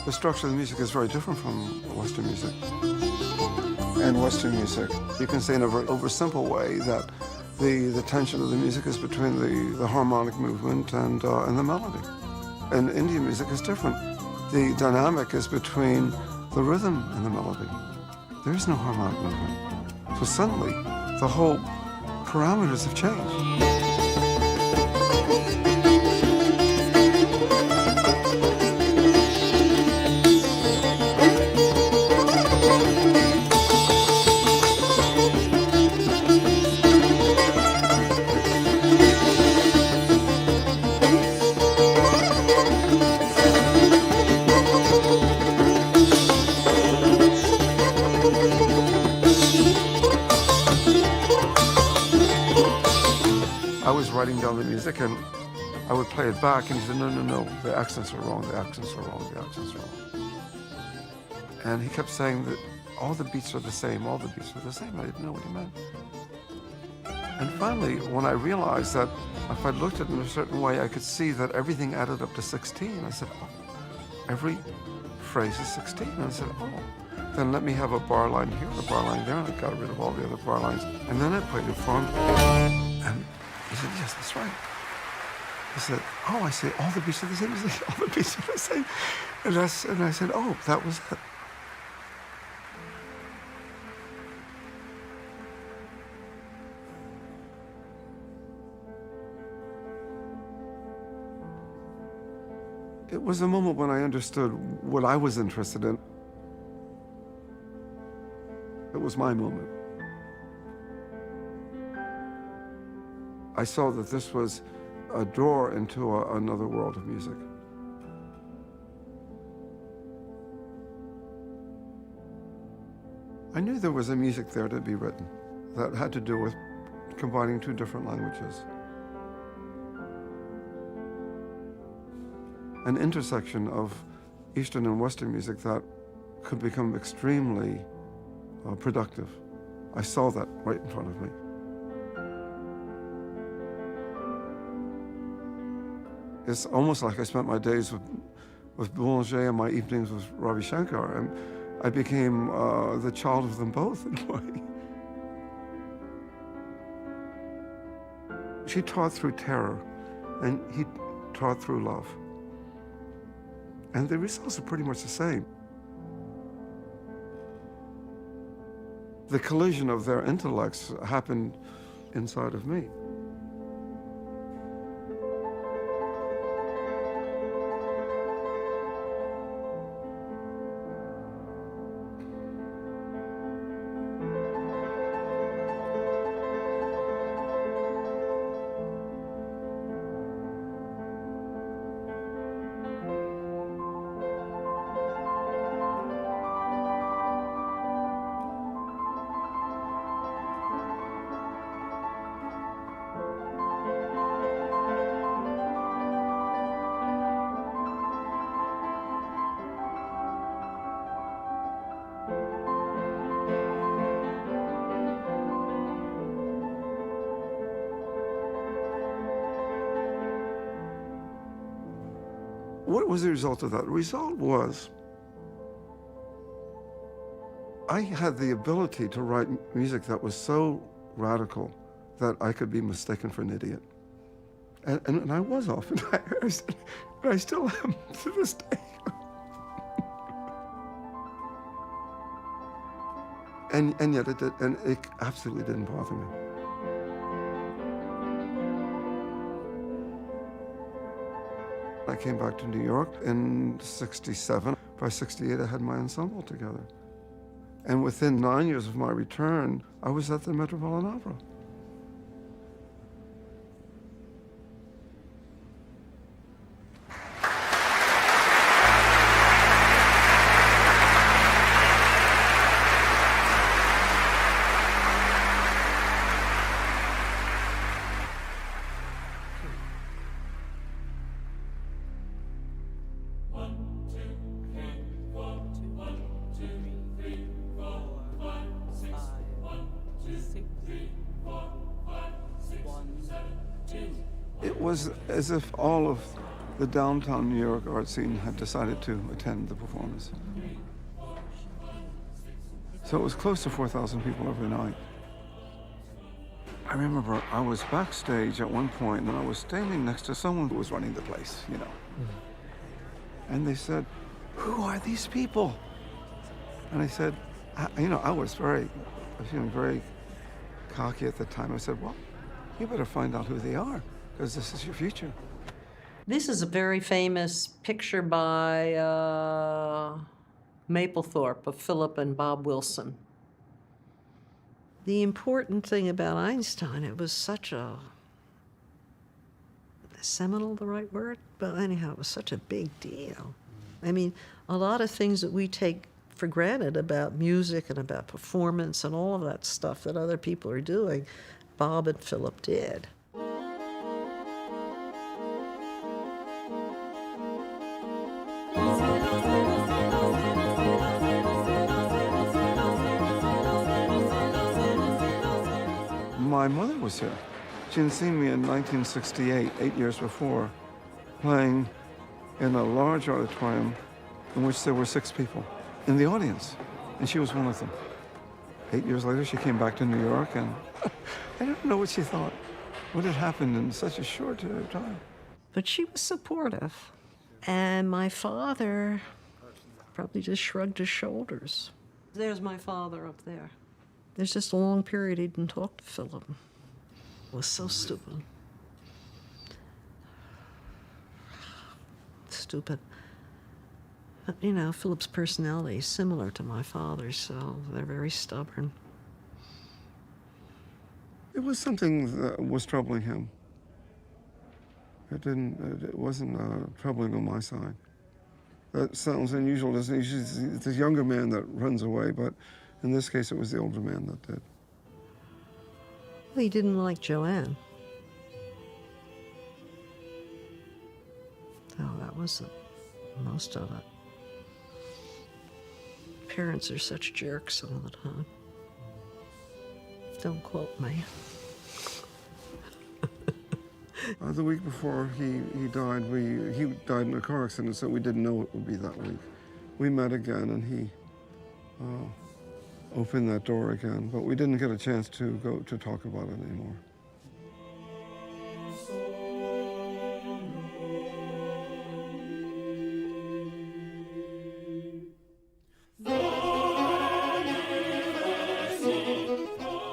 The structure of the music is very different from Western music. And Western music, you can say in a very oversimple way that the tension of the music is between the harmonic movement and the melody. And Indian music is different. The dynamic is between the rhythm and the melody. There is no harmonic movement. So suddenly, the whole parameters have changed. was writing down the music and I would play it back and he said, no, the accents are wrong, the accents are wrong, the accents are wrong. And he kept saying that all the beats are the same, all the beats are the same. I didn't know what he meant. And finally, when I realized that if I looked at it in a certain way, I could see that everything added up to 16. I said, oh, every phrase is 16. And I said, oh, then let me have a bar line here and a bar line there. And I got rid of all the other bar lines. And then I played it for him. And he said, yes, that's right. He said, oh, I see, all the beats are the same. He said, all the beats are the same. And I said, oh, that was it. It was a moment when I understood what I was interested in. It was my moment. I saw that this was a door into another world of music. I knew there was a music there to be written that had to do with combining two different languages. An intersection of Eastern and Western music that could become extremely productive. I saw that right in front of me. It's almost like I spent my days with Boulanger and my evenings with Ravi Shankar, and I became the child of them both in a way. She taught through terror, and he taught through love. And the results are pretty much the same. The collision of their intellects happened inside of me. What was the result of that? The result was I had the ability to write music that was so radical that I could be mistaken for an idiot. And I was often. I still am to this day. And yet it did, and it absolutely didn't bother me. I came back to New York in '67. By '68, I had my ensemble together. And within 9 years of my return, I was at the Metropolitan Opera. It was as if all of the downtown New York art scene had decided to attend the performance. So it was close to 4,000 people every night. I remember I was backstage at one point and I was standing next to someone who was running the place, you know. And they said, "Who are these people?" And I said, I was feeling very cocky at the time. I said, "Well, you better find out who they are, because this is your future." This is a very famous picture by Mapplethorpe of Philip and Bob Wilson. The important thing about Einstein, it was such a, seminal the right word? But anyhow, it was such a big deal. I mean, a lot of things that we take for granted about music and about performance and all of that stuff that other people are doing, Bob and Philip did. My mother was here. She had seen me in 1968, 8 years before, playing in a large auditorium in which there were 6 people in the audience, and she was one of them. 8 years later, she came back to New York, and I don't know what she thought. What had happened in such a short period of time? But she was supportive. And my father probably just shrugged his shoulders. There's my father up there. There's just a long period he didn't talk to Philip. It was so stupid. Stupid. But, you know, Philip's personality is similar to my father's, so they're very stubborn. It was something that was troubling him. It wasn't troubling on my side. That sounds unusual. It's the younger man that runs away, but in this case, it was the older man that did. Well, he didn't like Joanne. Oh, that was most of it. Parents are such jerks some of the time. Don't quote me. The week before he died, he died in a car accident, so we didn't know it would be that week. We met again, and he opened that door again, but we didn't get a chance to go to talk about it anymore.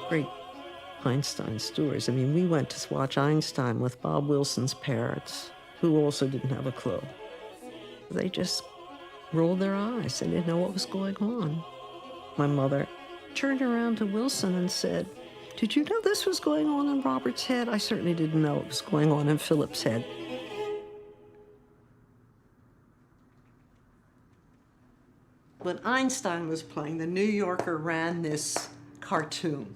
Great Einstein stories. I mean, we went to watch Einstein with Bob Wilson's parents, who also didn't have a clue. They just rolled their eyes. They didn't know what was going on. My mother turned around to Wilson and said, "Did you know this was going on in Robert's head?" I certainly didn't know it was going on in Philip's head. When Einstein was playing, the New Yorker ran this cartoon.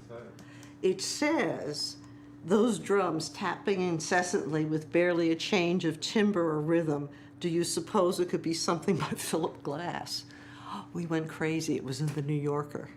It says, "Those drums tapping incessantly with barely a change of timbre or rhythm. Do you suppose it could be something by Philip Glass?" We went crazy. It was in the New Yorker.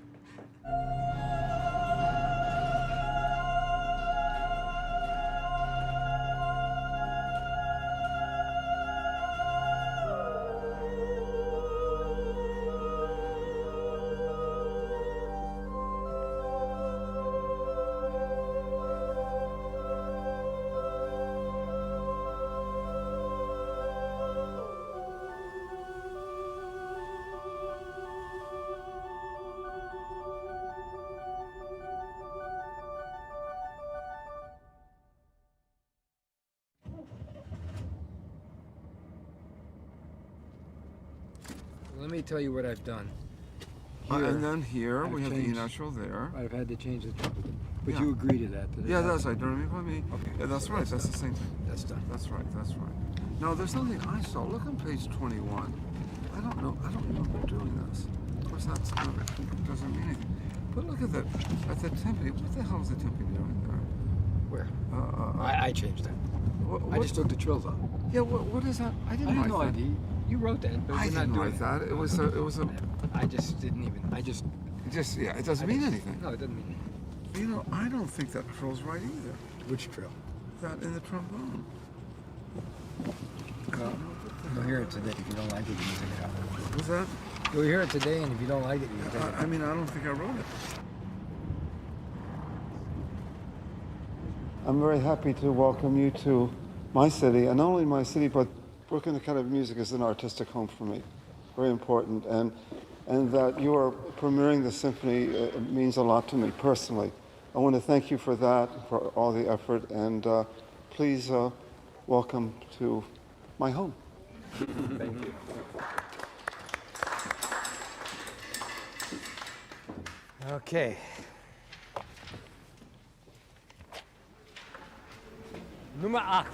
Let me tell you what I've done. And then here, I've we have the E changed- natural there. I've had to change the trumpet. But Yeah. you agree to that? Yeah, that's right. Don't remember me? Okay. Yeah, that's right. That's the same thing. That's done. That's right. That's right. Now, there's something I saw. Look on page 21. I don't know. I don't remember doing this. Of course, that's doesn't mean anything. But look at the timpani. What the hell is the timpani doing there? Where? I changed that. I just took the trills off. Yeah. What is that? I I didn't had write no that. idea. You wrote that, but I we're not didn't doing write that. It was a. I just didn't even. Yeah. It doesn't mean anything. No, it doesn't mean anything. You know, I don't think that trill's right either. Which trill? That in the trombone. Well, you'll hear it today. If you don't like it, you can take it out. What's that? You'll hear it today, and if you don't like it, you can take it out. I mean, I don't think I wrote it. I'm very happy to welcome you to my city, and not only my city, but Brooklyn Academy of Music is an artistic home for me. Very important, and that you are premiering the symphony means a lot to me personally. I want to thank you for that, for all the effort, and please welcome to my home. Thank you. Okay. Nummer 8.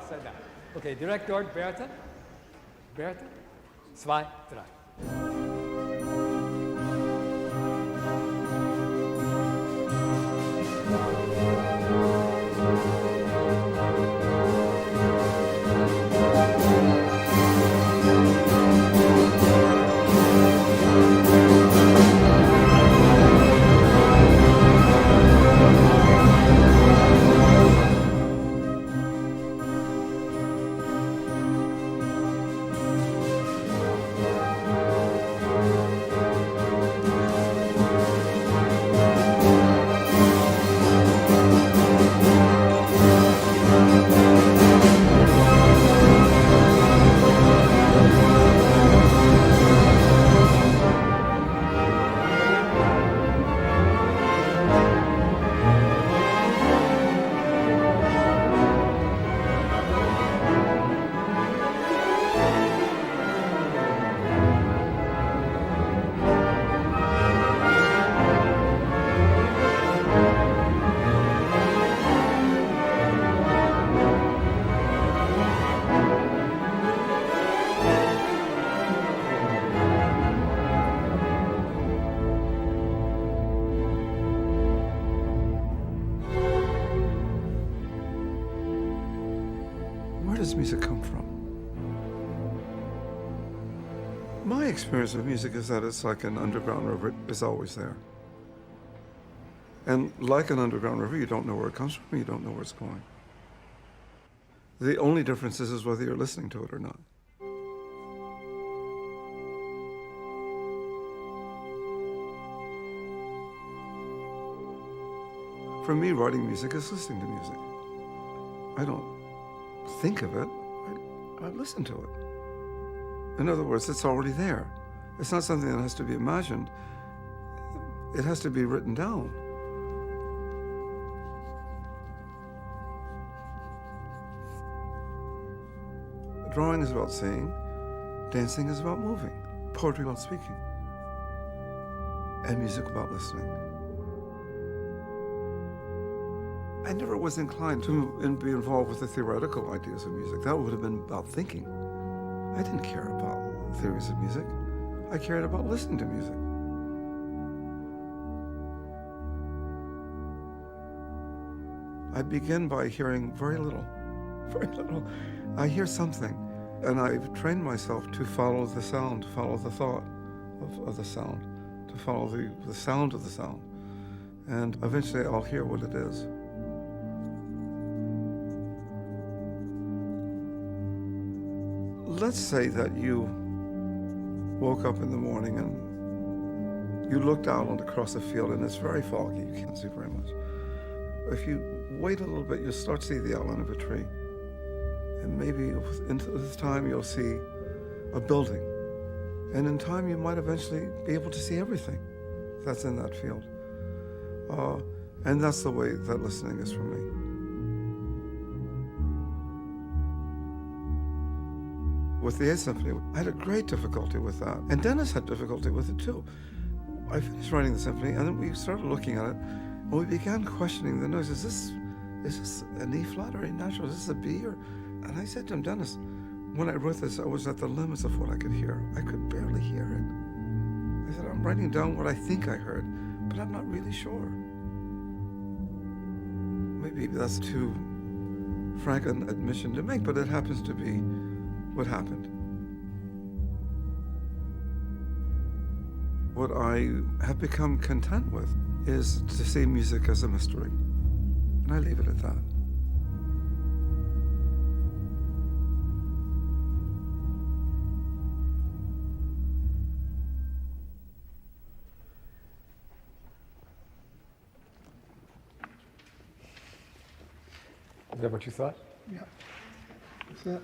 upside down. Okay, direkt dort, Bertha. Bertha. 2, 3. Where does music come from? My experience of music is that it's like an underground river. It's always there. And like an underground river, you don't know where it comes from, you don't know where it's going. The only difference is whether you're listening to it or not. For me, writing music is listening to music. I don't think of it, I listen to it. In other words, it's already there. It's not something that has to be imagined. It has to be written down. Drawing is about seeing, dancing is about moving, poetry about speaking, and music about listening. I never was inclined to be involved with the theoretical ideas of music. That would have been about thinking. I didn't care about theories of music. I cared about listening to music. I begin by hearing very little, very little. I hear something, and I've trained myself to follow the sound, to follow the thought of the sound, to follow the sound of the sound. And eventually I'll hear what it is. Let's say that you woke up in the morning and you looked out across a field and it's very foggy, you can't see very much. If you wait a little bit, you'll start to see the outline of a tree. And maybe into this time you'll see a building. And in time you might eventually be able to see everything that's in that field. And that's the way that listening is for me. With the 8th Symphony, I had a great difficulty with that. And Dennis had difficulty with it too. I finished writing the symphony and then we started looking at it and we began questioning the noise. Is this an E flat or a natural? Is this a B? And I said to him, Dennis, when I wrote this, I was at the limits of what I could hear. I could barely hear it. I said, I'm writing down what I think I heard, but I'm not really sure. Maybe that's too frank an admission to make, but it happens to be what happened. What I have become content with is to see music as a mystery. And I leave it at that. Is that what you thought? Yeah. That's it.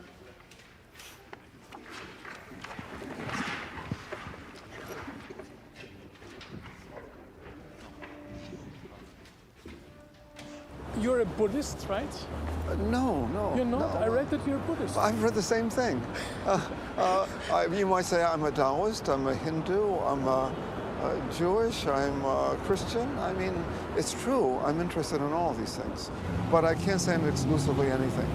You're a Buddhist, right? No. You're not? No. I read that you're a Buddhist. I've read the same thing. You might say I'm a Taoist, I'm a Hindu, I'm Jewish, I'm a Christian. I mean, it's true. I'm interested in all these things. But I can't say I'm exclusively anything.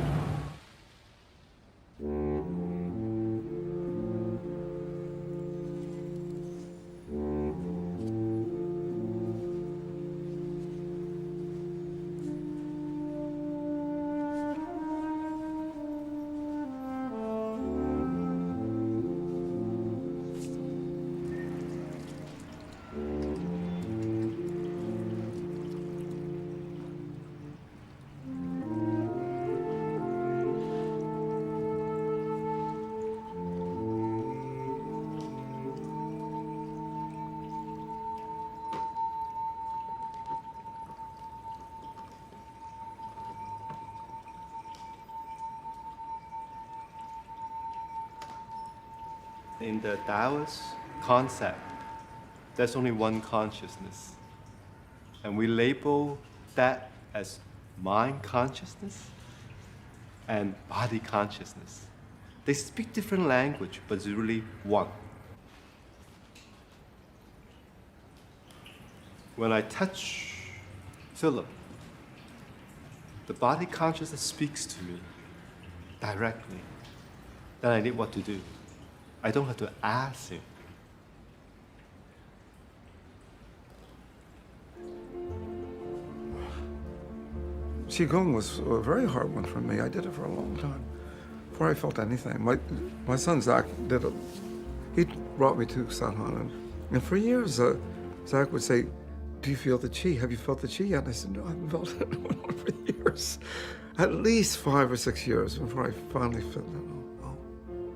In the Taoist concept, there's only one consciousness. And we label that as mind consciousness and body consciousness. They speak different language, but it's really one. When I touch Philip, the body consciousness speaks to me directly. Then I need what to do. I don't have to ask him. Qigong was a very hard one for me. I did it for a long time before I felt anything. My son Zach did it. He brought me to Sanhan, and for years Zach would say, "Do you feel the qi? Have you felt the qi yet?" And I said, "No, I haven't felt it for years." At least 5 or 6 years before I finally felt it.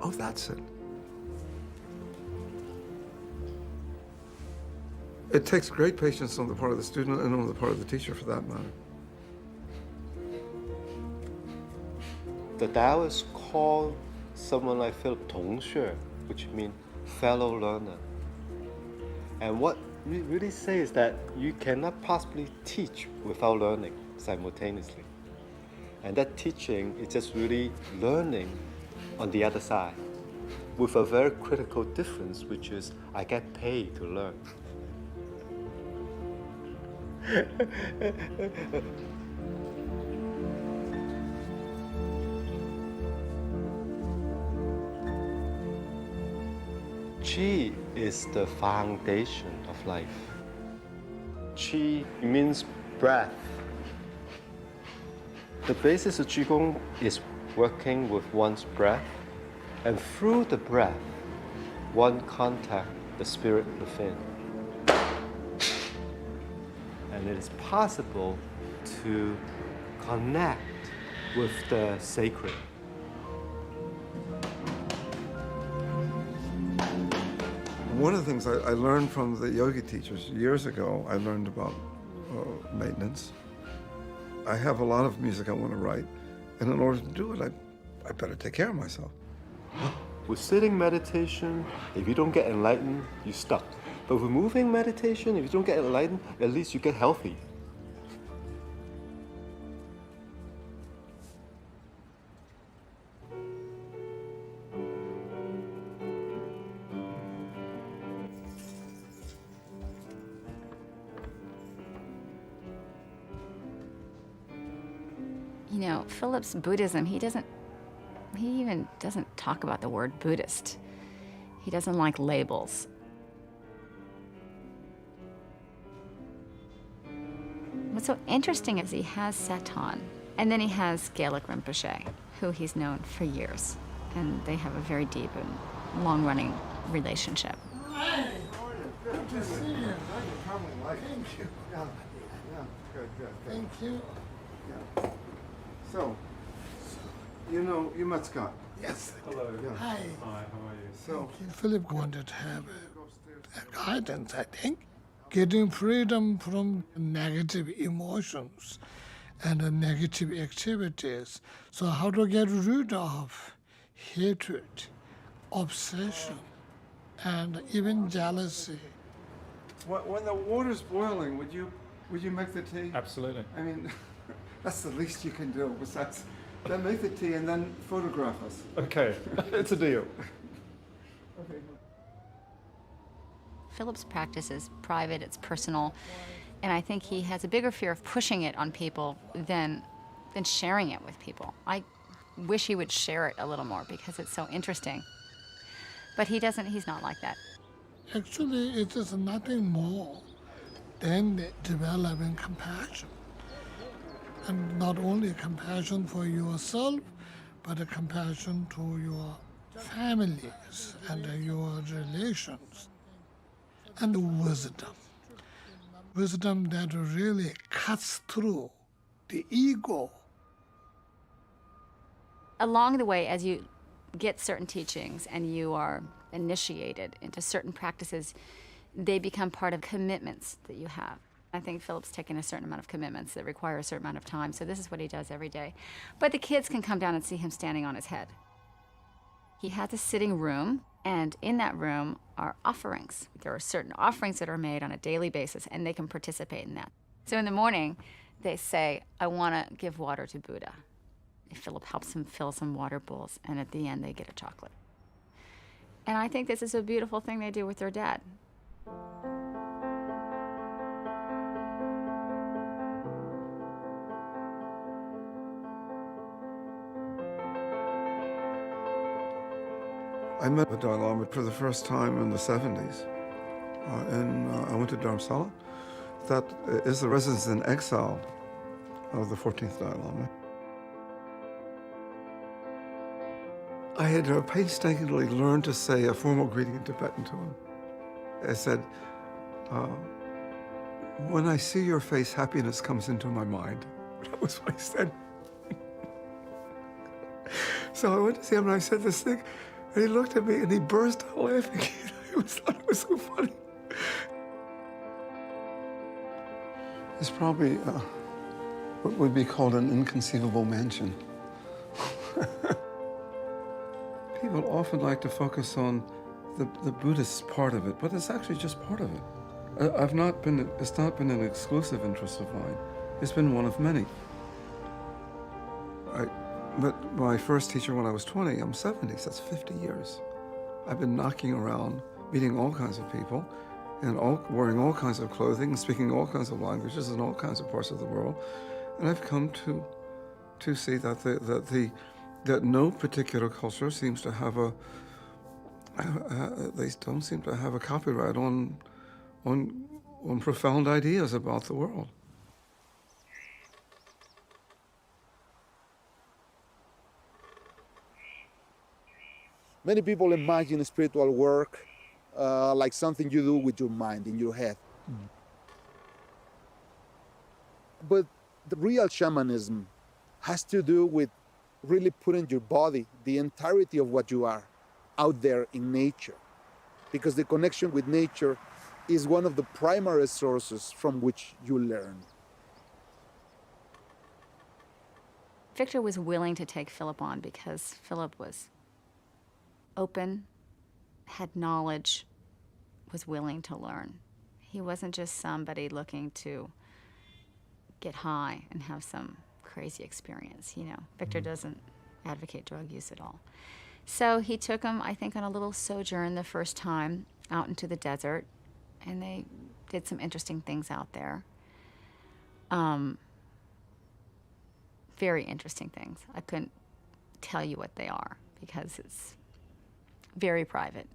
Oh, that's it. It takes great patience on the part of the student and on the part of the teacher, for that matter. The Taoists call someone like Philip 同学, which means fellow learner. And what we really say is that you cannot possibly teach without learning simultaneously. And that teaching is just really learning on the other side, with a very critical difference, which is I get paid to learn. Qi is the foundation of life. Qi means breath. The basis of Qigong is working with one's breath, and through the breath, one contact the spirit within. And it is possible to connect with the sacred. One of the things I learned from the yogi teachers years ago, I learned about maintenance. I have a lot of music I want to write, and in order to do it, I better take care of myself. With sitting meditation, if you don't get enlightened, you're stuck. But with moving meditation, if you don't get enlightened, at least you get healthy. You know, Philip's Buddhism, he even doesn't talk about the word Buddhist. He doesn't like labels. What's so interesting is he has Seton, and then he has Gaelic Rinpoche, who he's known for years, and they have a very deep and long-running relationship. Hi. Good to see you. Thank you. Yeah, good. Thank you. Yeah. So, you know, you met Scott. Yes. Hello. Yeah. Hi. Hi, how are you? So, Philip wanted to have a guidance, I think. Getting freedom from negative emotions and negative activities. So how to get rid of hatred, obsession, and even jealousy. when the water's boiling, would you make the tea? Absolutely. I mean, that's the least you can do. Besides, then make the tea and then photograph us. Okay, it's a deal. Okay. Philip's practice is private, it's personal, and I think he has a bigger fear of pushing it on people than sharing it with people. I wish he would share it a little more because it's so interesting. But he doesn't, he's not like that. Actually, it is nothing more than developing compassion. And not only compassion for yourself, but a compassion to your families and your relations. And wisdom. Wisdom that really cuts through the ego. Along the way, as you get certain teachings and you are initiated into certain practices, they become part of commitments that you have. I think Philip's taken a certain amount of commitments that require a certain amount of time, so this is what he does every day. But the kids can come down and see him standing on his head. He has a sitting room, And in that room are offerings. There are certain offerings that are made on a daily basis, and they can participate in that. So in the morning, they say, I want to give water to Buddha. Philip helps them fill some water bowls, and at the end, they get a chocolate. And I think this is a beautiful thing they do with their dad. I met the Dalai Lama for the first time in the 70s. I went to Dharamsala. That is the residence in exile of the 14th Dalai Lama. I had painstakingly learned to say a formal greeting in Tibetan to him. I said, when I see your face, happiness comes into my mind. That was what I said. So I went to see him and I said this thing, and he looked at me and he burst out laughing. I thought it was so funny. It's probably what would be called an inconceivable mansion. People often like to focus on the Buddhist part of it, but it's actually just part of it. It's not been an exclusive interest of mine. It's been one of many. I met my first teacher when I was 20. I'm 70, so that's 50 years. I've been knocking around, meeting all kinds of people, and wearing all kinds of clothing, and speaking all kinds of languages in all kinds of parts of the world. And I've come to see that no particular culture seems to have they don't seem to have a copyright on profound ideas about the world. Many people imagine spiritual work like something you do with your mind, in your head. But the real shamanism has to do with really putting your body, the entirety of what you are, out there in nature. Because the connection with nature is one of the primary sources from which you learn. Victor was willing to take Philip on because Philip was open, had knowledge, was willing to learn. He wasn't just somebody looking to get high and have some crazy experience, you know. Victor doesn't advocate drug use at all. So he took him, I think, on a little sojourn the first time out into the desert, and they did some interesting things out there. Very interesting things. I couldn't tell you what they are because it's very private.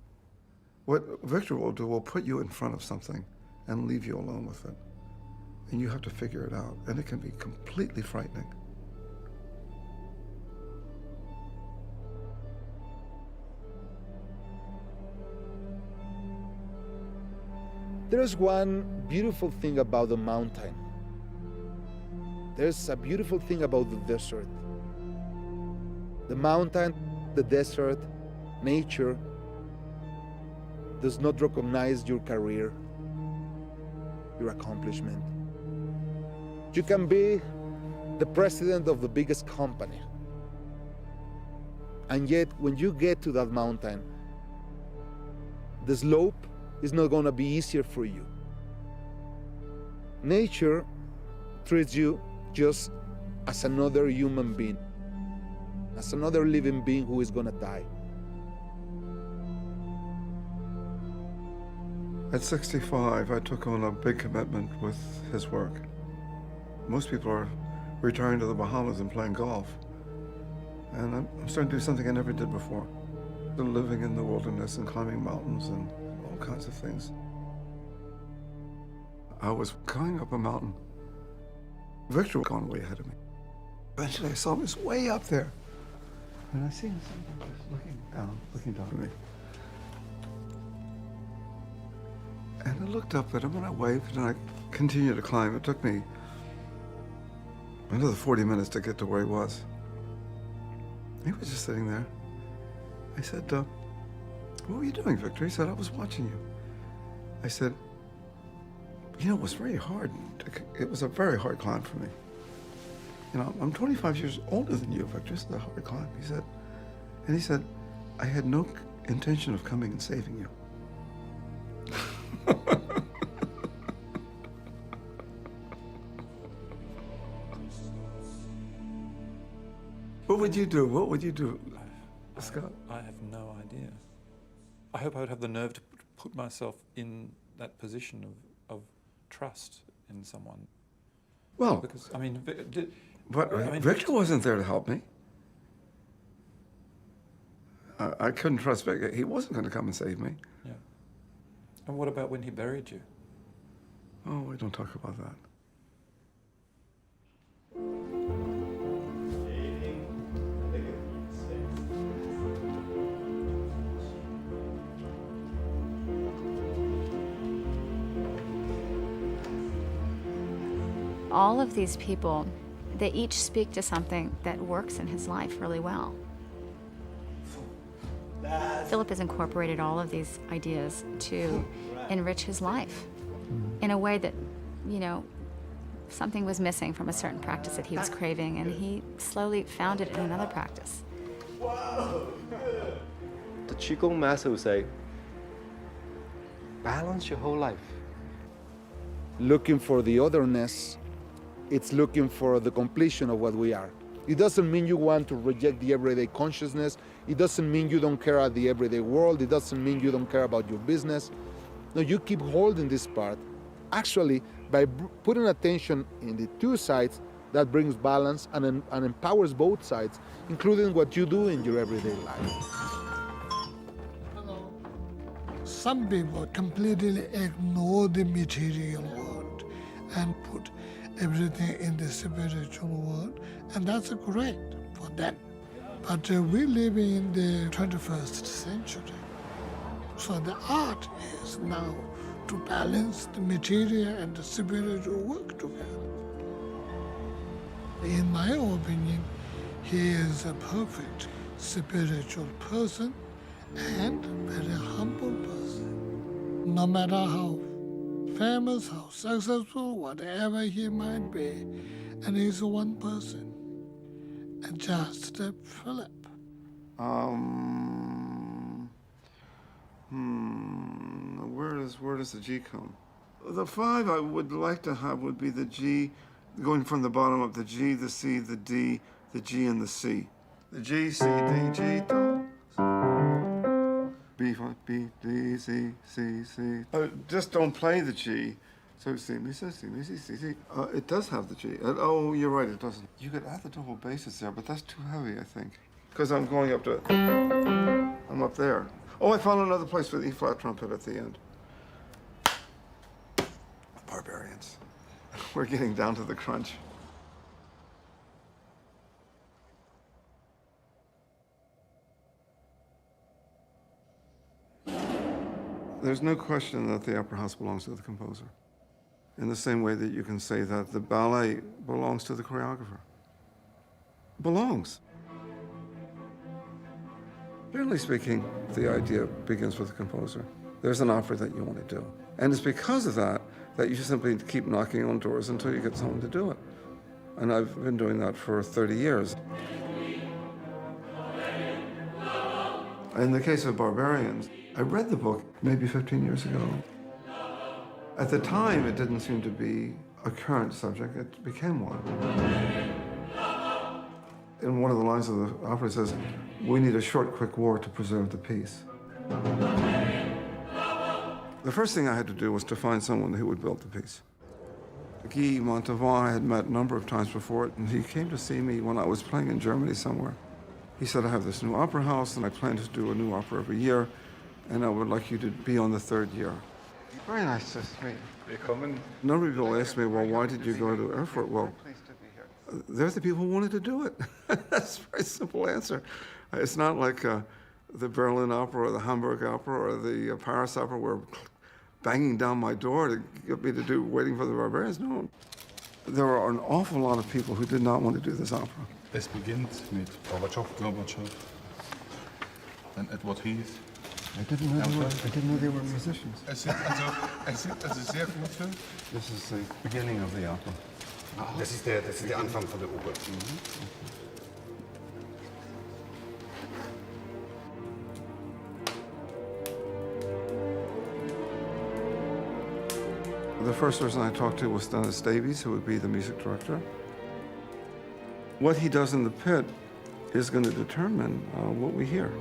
What Victor will do will put you in front of something and leave you alone with it. And you have to figure it out, and it can be completely frightening. There's one beautiful thing about the mountain. There's a beautiful thing about the desert. The mountain, the desert, nature does not recognize your career, your accomplishment. You can be the president of the biggest company, and yet when you get to that mountain, the slope is not going to be easier for you. Nature treats you just as another human being, as another living being who is going to die. At 65, I took on a big commitment with his work. Most people are retiring to the Bahamas and playing golf. And I'm starting to do something I never did before. Living in the wilderness and climbing mountains and all kinds of things. I was going up a mountain. Victor was gone way ahead of me. Eventually I saw him, he was way up there. And I see him just looking down at me. And I looked up at him and I waved and I continued to climb. It took me another 40 minutes to get to where he was. He was just sitting there. I said, what were you doing, Victor? He said, I was watching you. I said, you know, it was very hard. It was a very hard climb for me. You know, I'm 25 years older than you, Victor. This is a hard climb, he said. And he said, I had no intention of coming and saving you. What would you do? What would you do, Scott? I have no idea. I hope I would have the nerve to put myself in that position of trust in someone. Well, because I mean, Victor wasn't there to help me. I couldn't trust Victor. He wasn't going to come and save me. Yeah. And what about when he buried you? Oh, we don't talk about that. All of these people, they each speak to something that works in his life really well. Philip has incorporated all of these ideas to enrich his life in a way that, you know, something was missing from a certain practice that he was craving, and he slowly found it in another practice. The Qigong master would say, balance your whole life. Looking for the otherness, it's looking for the completion of what we are. It doesn't mean you want to reject the everyday consciousness. It doesn't mean you don't care about the everyday world. It doesn't mean you don't care about your business. No, you keep holding this part. Actually, by putting attention in the two sides, that brings balance and empowers both sides, including what you do in your everyday life. Some people completely ignore the material world and put everything in the spiritual world, and that's great for them. But we live in the 21st century, so the art is now to balance the material and the spiritual work together. In my opinion, he is a perfect spiritual person and very humble person. No matter how famous, how successful, whatever he might be, and he's one person, and just Philip. Where does the G come? The 5 I would like to have would be the G, going from the bottom up, the G, the C, the D, the G, and the C. The G, C, D, G, do. B, B, D, C, C, C. Just don't play the G. So C, mi, C, C, mi, C, C, C. It does have the G. Oh, you're right, it doesn't. You could add the double basses there, but that's too heavy, I think. Because I'm going up to, I'm up there. Oh, I found another place for the E-flat trumpet at the end. Barbarians. We're getting down to the crunch. There's no question that the opera house belongs to the composer, in the same way that you can say that the ballet belongs to the choreographer. Belongs. Generally speaking, the idea begins with the composer. There's an opera that you want to do. And it's because of that that you simply keep knocking on doors until you get someone to do it. And I've been doing that for 30 years. In the case of Barbarians, I read the book maybe 15 years ago. At the time, it didn't seem to be a current subject. It became one. In one of the lines of the opera, it says, "We need a short, quick war to preserve the peace." The first thing I had to do was to find someone who would build the piece. Guy Montauban I had met a number of times before, and he came to see me when I was playing in Germany somewhere. He said, "I have this new opera house, and I plan to do a new opera every year, and I would like you to be on the 3rd year." Very nice to meet you. Willkommen. A number of people ask me, well, why did you go to Erfurt? Well, they're the people who wanted to do it. That's a very simple answer. It's not like the Berlin Opera or the Hamburg Opera or the Paris Opera were banging down my door to get me to do Waiting for the Barbarians. No. There are an awful lot of people who did not want to do this opera. Es beginnt mit Gorbatschow, and Edward Heath. I didn't know they were musicians. Es sind also sehr gute. This is the beginning of the opera. Das ist der Anfang von der Oper. The first person I talked to was Dennis Davies, who would be the music director. What he does in the pit is going to determine what we hear.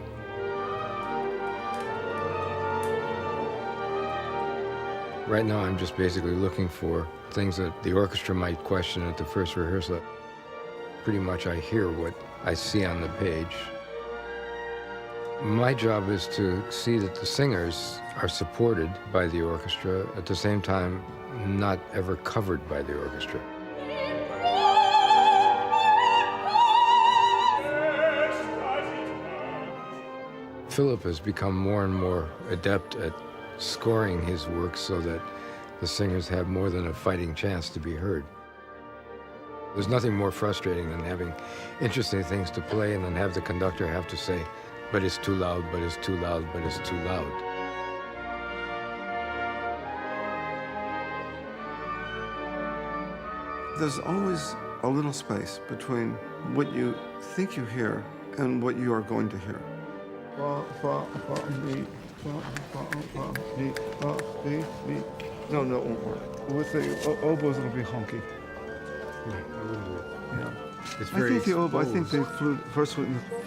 Right now, I'm just basically looking for things that the orchestra might question at the first rehearsal. Pretty much I hear what I see on the page. My job is to see that the singers are supported by the orchestra, at the same time not ever covered by the orchestra. Philip has become more and more adept at scoring his work so that the singers have more than a fighting chance to be heard. There's nothing more frustrating than having interesting things to play and then have the conductor have to say, but it's too loud, but it's too loud, but it's too loud. There's always a little space between what you think you hear and what you are going to hear. No, it won't work. With the oboes, it'll be honky. Yeah. It's I very think the oboe, I think exposed. the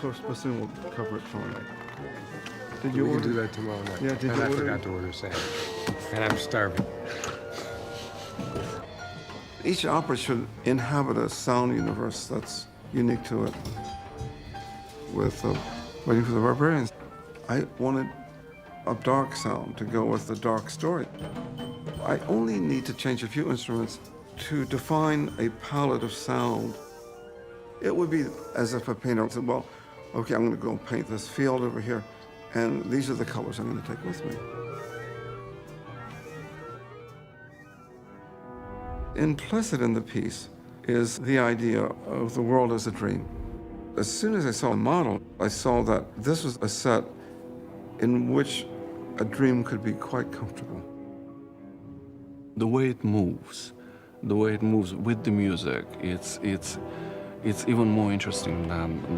first bassoon will cover it for me. Did you We order? can do that tomorrow night. Yeah, did and you I order? forgot to order a sandwich. And I'm starving. Each opera should inhabit a sound universe that's unique to it. With Waiting for the Barbarians, I wanted a dark sound to go with the dark story. I only need to change a few instruments to define a palette of sound. It would be as if a painter said, well, okay, I'm going to go paint this field over here, and these are the colors I'm going to take with me. Implicit in the piece is the idea of the world as a dream. As soon as I saw a model, I saw that this was a set in which a dream could be quite comfortable. The way it moves with the music, it's even more interesting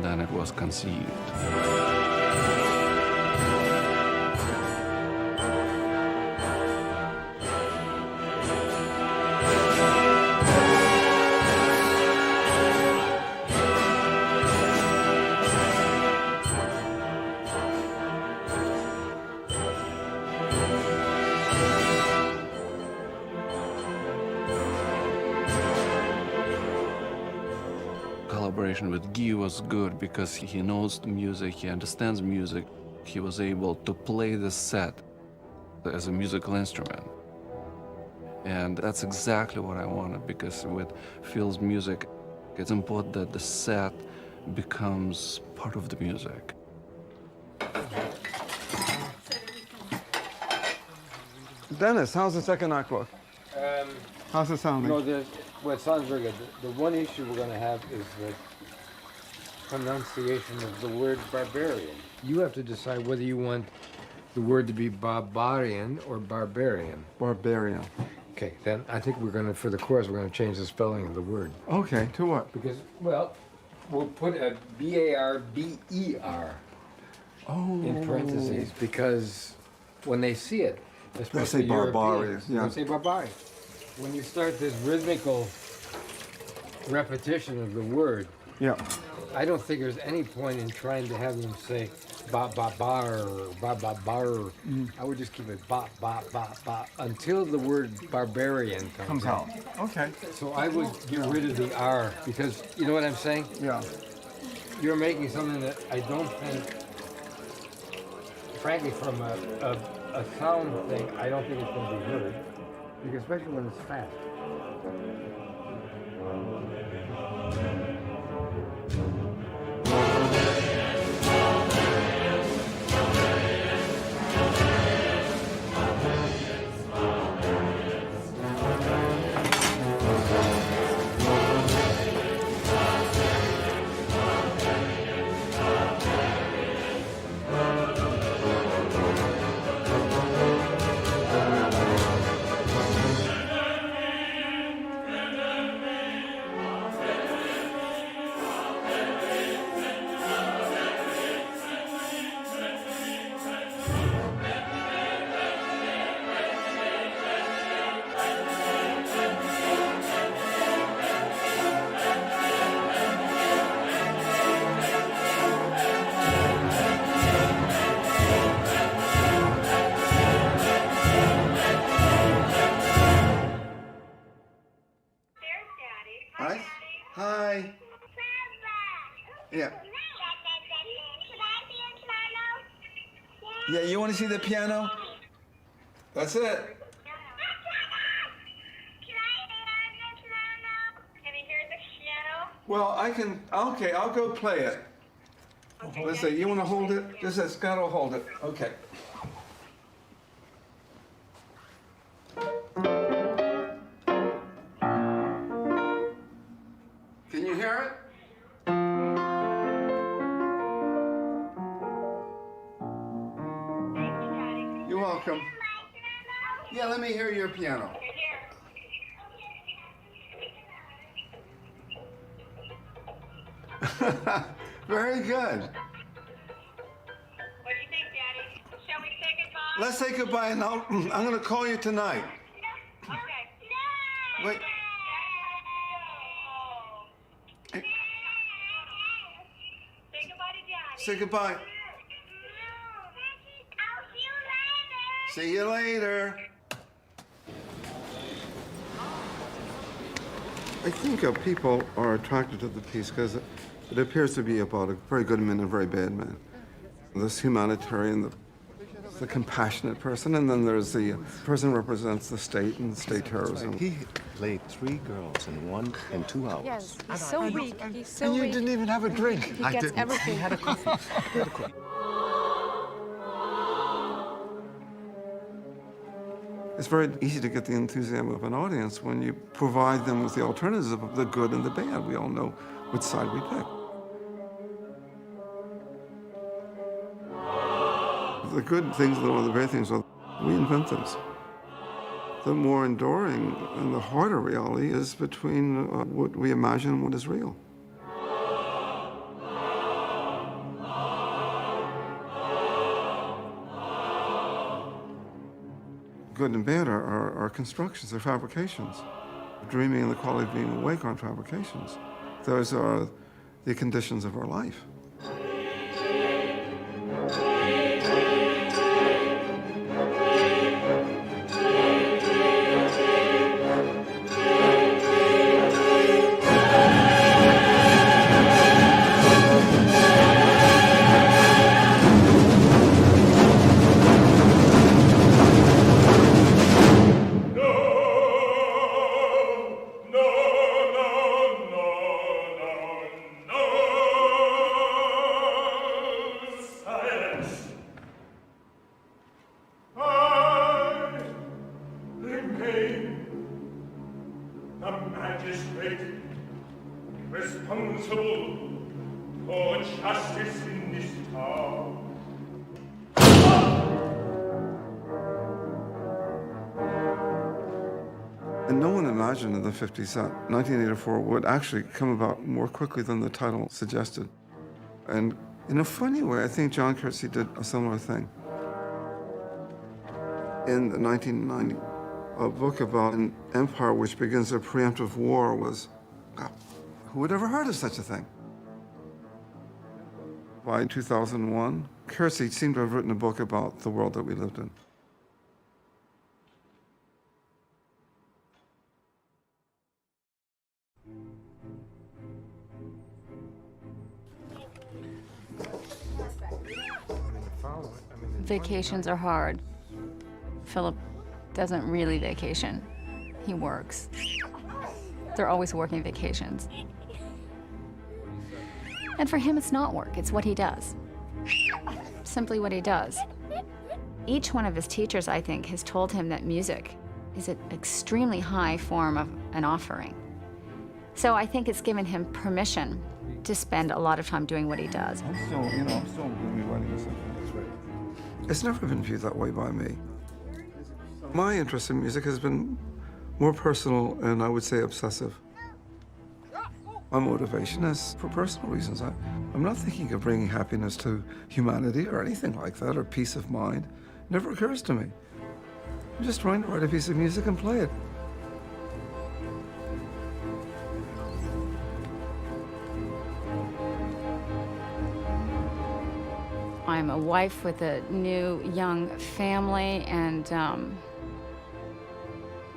than it was conceived. Collaboration with Guy was good because he knows the music, he understands music. He was able to play the set as a musical instrument. And that's exactly what I wanted, because with Phil's music, it's important that the set becomes part of the music. Dennis, how's the second act look? How's it sounding? Well, it sounds very good. The one issue we're going to have is the pronunciation of the word barbarian. You have to decide whether you want the word to be barbarian or barbarian. Barbarian. Okay, then I think we're going to, for the chorus, we're going to change the spelling of the word. Okay, to what? Because, well, we'll put a B-A-R-B-E-R in parentheses, because when they see it, especially say barbarian, Europeans, yeah. they say barbarian. When you start this rhythmical repetition of the word, yeah, I don't think there's any point in trying to have them say ba ba bar or ba ba bar. I would just keep it ba ba ba ba until the word barbarian comes out. Okay. So I would get rid of the R, because you know what I'm saying? Yeah. You're making something that I don't think, frankly, from a sound thing, I don't think it's going to be heard, because especially when it's fast. Yeah. Yeah, you want to see the piano? That's it. Can I hear the piano? Well, I can, okay, I'll go play it. Let's see, you want to hold it? Just as Scott will hold it. Okay. Can you hear it? You're welcome. Yeah, let me hear your piano. Very good. What do you think, Daddy? Shall we say goodbye? Let's say goodbye, and I'm going to call you tonight. Okay. Wait. Say goodbye to Daddy. Say goodbye. See you later. I think people are attracted to the piece because it appears to be about a very good man and a very bad man. This humanitarian, the compassionate person, and then there's the person who represents the state and state terrorism. He played 3 girls in 2 hours. Yes, he's so weak. He's so And you weak. didn't even have a drink. He gets everything. He had a coffee. It's very easy to get the enthusiasm of an audience when you provide them with the alternatives of the good and the bad. We all know which side we pick. The good things and the bad things, well, we invent things. The more enduring and the harder reality is between what we imagine and what is real. Good and bad are constructions, they're fabrications. Dreaming and the quality of being awake aren't fabrications. Those are the conditions of our life. And no one imagined in the 50s that 1984 would actually come about more quickly than the title suggested. And in a funny way, I think John Coetzee did a similar thing. In 1990, a book about an empire which begins a preemptive war was, who would ever heard of such a thing? By 2001, Coetzee seemed to have written a book about the world that we lived in. Vacations are hard. Philip doesn't really vacation. He works. They're always working vacations. And for him, it's not work, it's what he does. Simply what he does. Each one of his teachers, I think, has told him that music is an extremely high form of an offering. So I think it's given him permission to spend a lot of time doing what he does. I'm still going to be writing this symphony. It's never been viewed that way by me. My interest in music has been more personal and I would say obsessive. My motivation is for personal reasons. I'm not thinking of bringing happiness to humanity or anything like that, or peace of mind. It never occurs to me. I'm just trying to write a piece of music and play it. I'm a wife with a new young family, and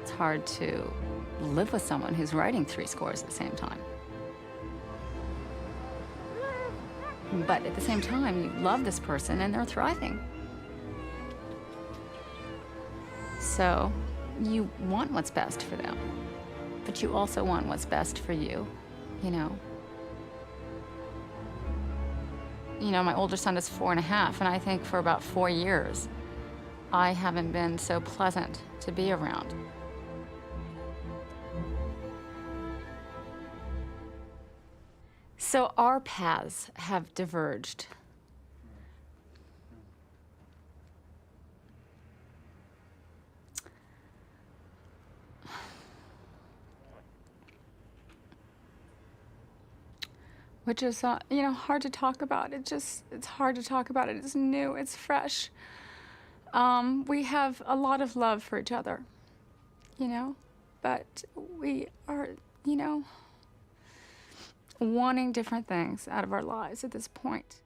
it's hard to live with someone who's writing 3 scores at the same time. But at the same time, you love this person and they're thriving. So you want what's best for them, but you also want what's best for you, you know. You know, my older son is 4.5, and I think for about 4 years, I haven't been so pleasant to be around. So our paths have diverged. Which is, you know, hard to talk about. It's hard to talk about it. It's new, it's fresh. We have a lot of love for each other, you know, but we are, you know, wanting different things out of our lives at this point.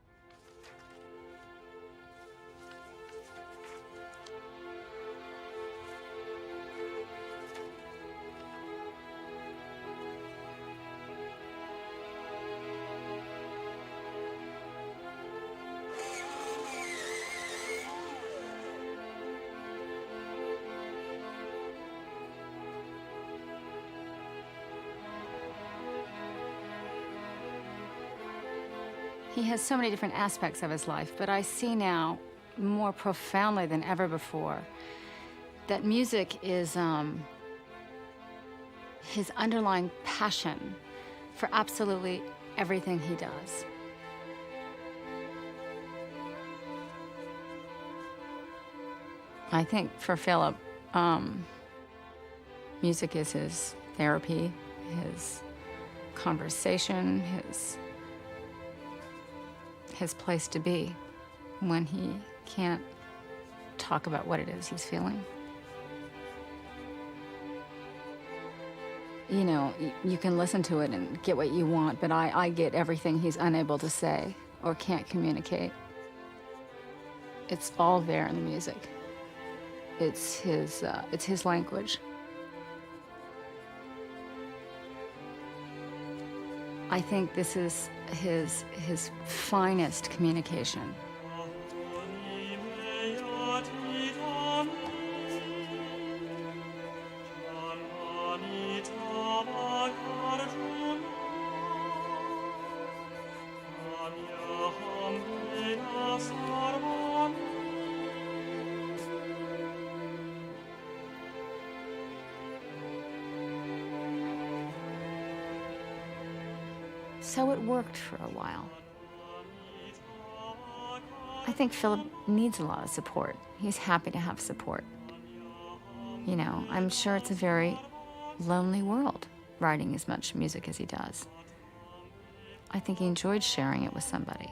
He has so many different aspects of his life, but I see now more profoundly than ever before that music is his underlying passion for absolutely everything he does. I think for Philip, music is his therapy, his conversation, his place to be when he can't talk about what it is he's feeling. You know, you can listen to it and get what you want, but I get everything he's unable to say or can't communicate. It's all there in the music. It's his language. I think this is his finest communication. So it worked for a while. I think Philip needs a lot of support. He's happy to have support. You know, I'm sure it's a very lonely world, writing as much music as he does. I think he enjoyed sharing it with somebody.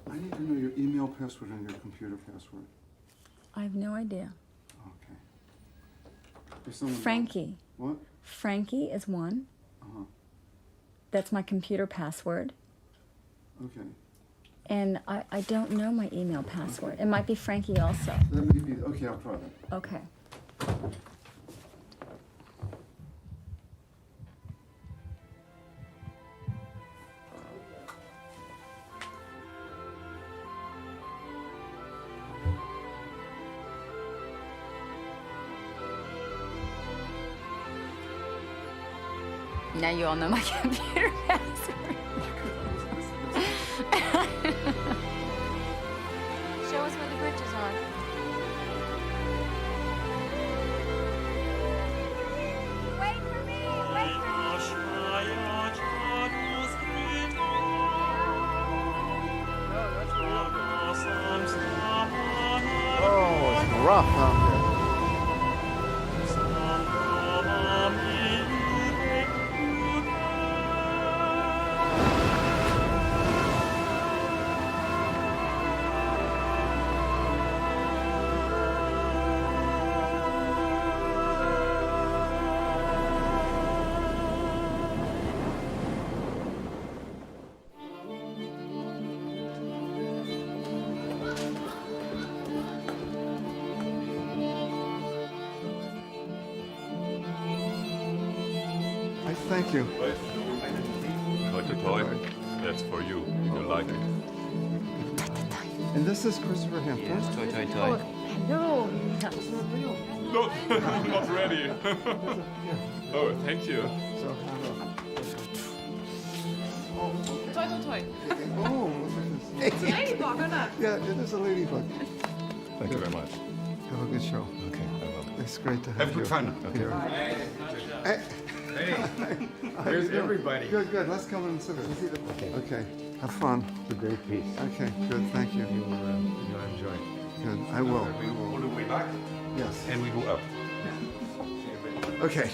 I need to know your email password and your computer password. I have no idea. Okay. There's someone Frankie. What? Frankie is one. Uh-huh. That's my computer password. Okay. And I don't know my email password. It might be Frankie also. That may be, okay, I'll try that. Okay. Now you all know my computer password. Show us where the bridges are. Wait for me! Wait Oh, it's rough out there. thank you. Toy to toy. That's for you. You like it. And this is Christopher Hampton. Yes, toy, toy, Oh, toy. hello. No, not ready. Oh, thank you. So have Toy, toy, toy. Oh, It's a ladybug, isn't it? yeah, it is a ladybug. Thank you very much. Have a good show. Okay, I will. It's great to have Have you. good fun. Here. Hey. Here's everybody. Good, good. Let's come and sit. Okay. Have fun. It's a great piece. Okay, good. Thank you. You'll enjoy. Good. I will. We go all the way back Yes. and we go up. Okay.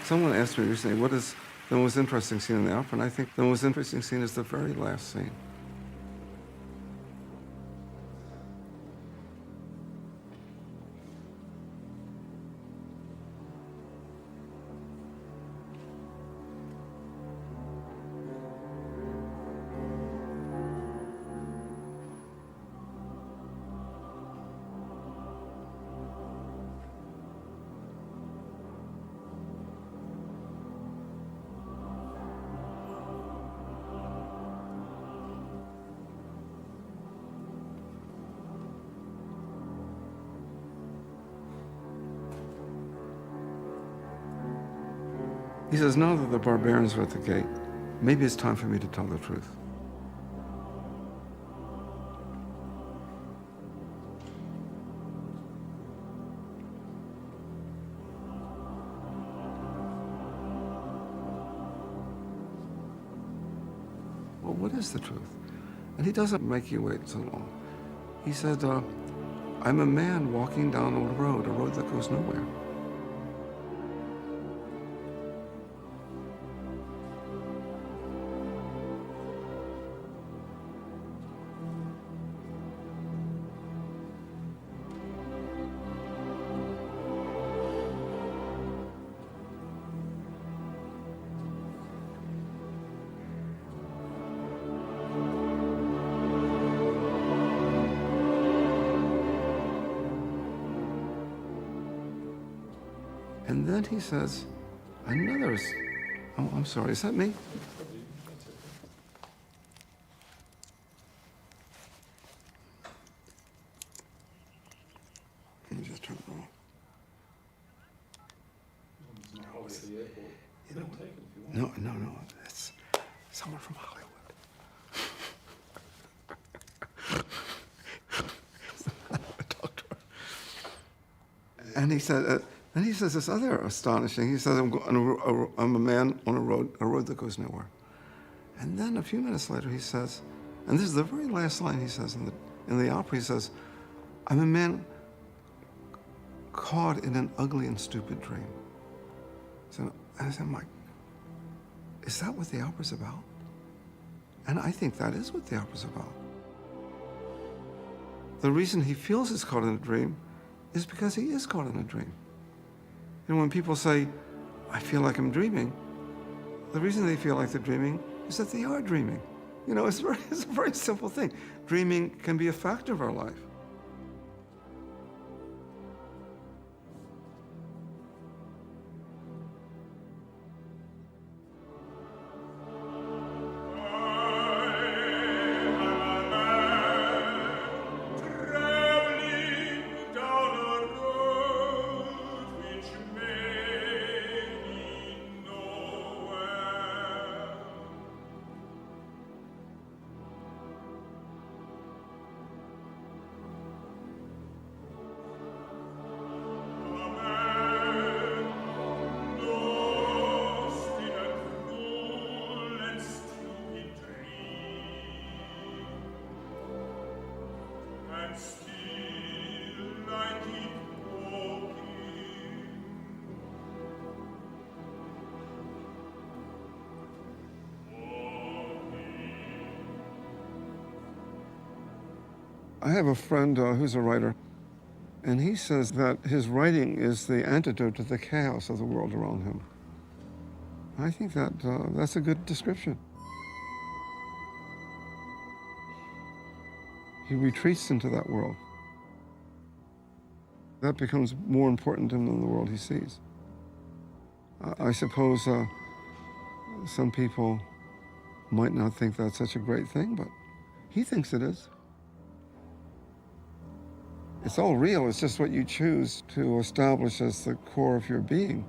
Someone asked me recently, what is the most interesting scene in the opera? And I think the most interesting scene is the very last scene. He says, now that the barbarians are at the gate, maybe it's time for me to tell the truth. Well, what is the truth? And he doesn't make you wait so long. He said, I'm a man walking down a road that goes nowhere. And then he says, another, oh, I'm sorry, is that me? Can you just turn it off? No, it's someone from Hollywood. And he said, then he says this other astonishing. He says, I'm a man on a road that goes nowhere. And then a few minutes later, he says, and this is the very last line he says in the opera. He says, I'm a man caught in an ugly and stupid dream. So I said, Mike, is that what the opera's about? And I think that is what the opera's about. The reason he feels he's caught in a dream is because he is caught in a dream. You know, when people say, I feel like I'm dreaming, the reason they feel like they're dreaming is that they are dreaming. You know, it's a very simple thing. Dreaming can be a factor of our life. I have a friend who's a writer, and he says that his writing is the antidote to the chaos of the world around him. I think that that's a good description. He retreats into that world. That becomes more important to him than the world he sees. I suppose some people might not think that's such a great thing, but he thinks it is. It's all real, it's just what you choose to establish as the core of your being.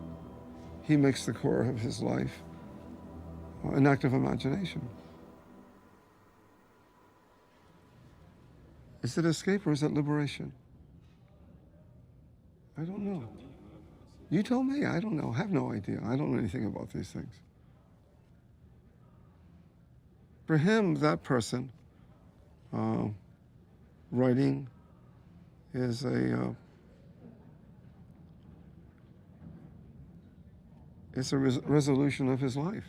He makes the core of his life an act of imagination. Is it escape or is it liberation? I don't know. You tell me, I don't know, I have no idea. I don't know anything about these things. For him, that person, writing is it's a resolution of his life.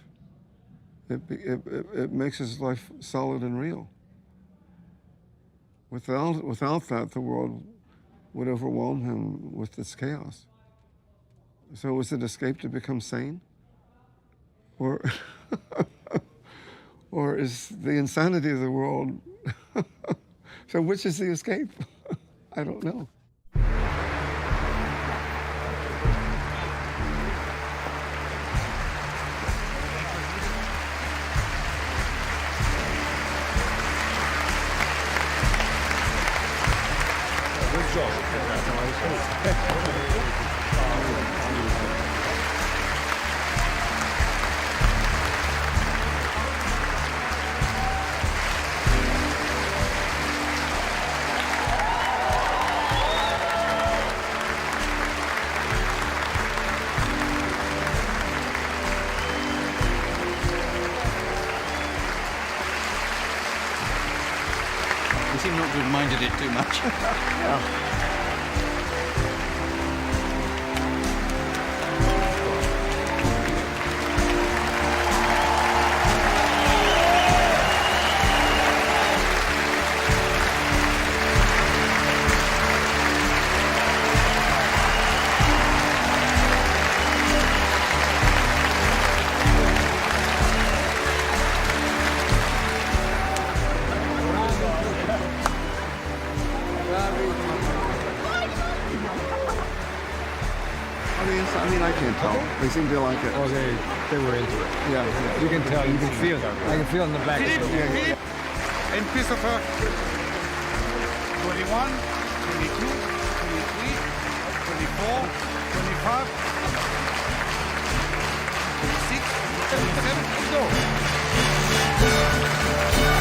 It makes his life solid and real. Without that, the world would overwhelm him with its chaos. So was it escape to become sane? Or, or is the insanity of the world, so which is the escape? I don't know. Good job. You seem not to have minded it too much. I mean, I can't tell. They seem to like it. Oh, they were into it. Yeah. You can tell, you can feel it. I can feel it in the back. Philippe, and Christopher. 21, 22, 23, 24, 25, 26, 27, let's go.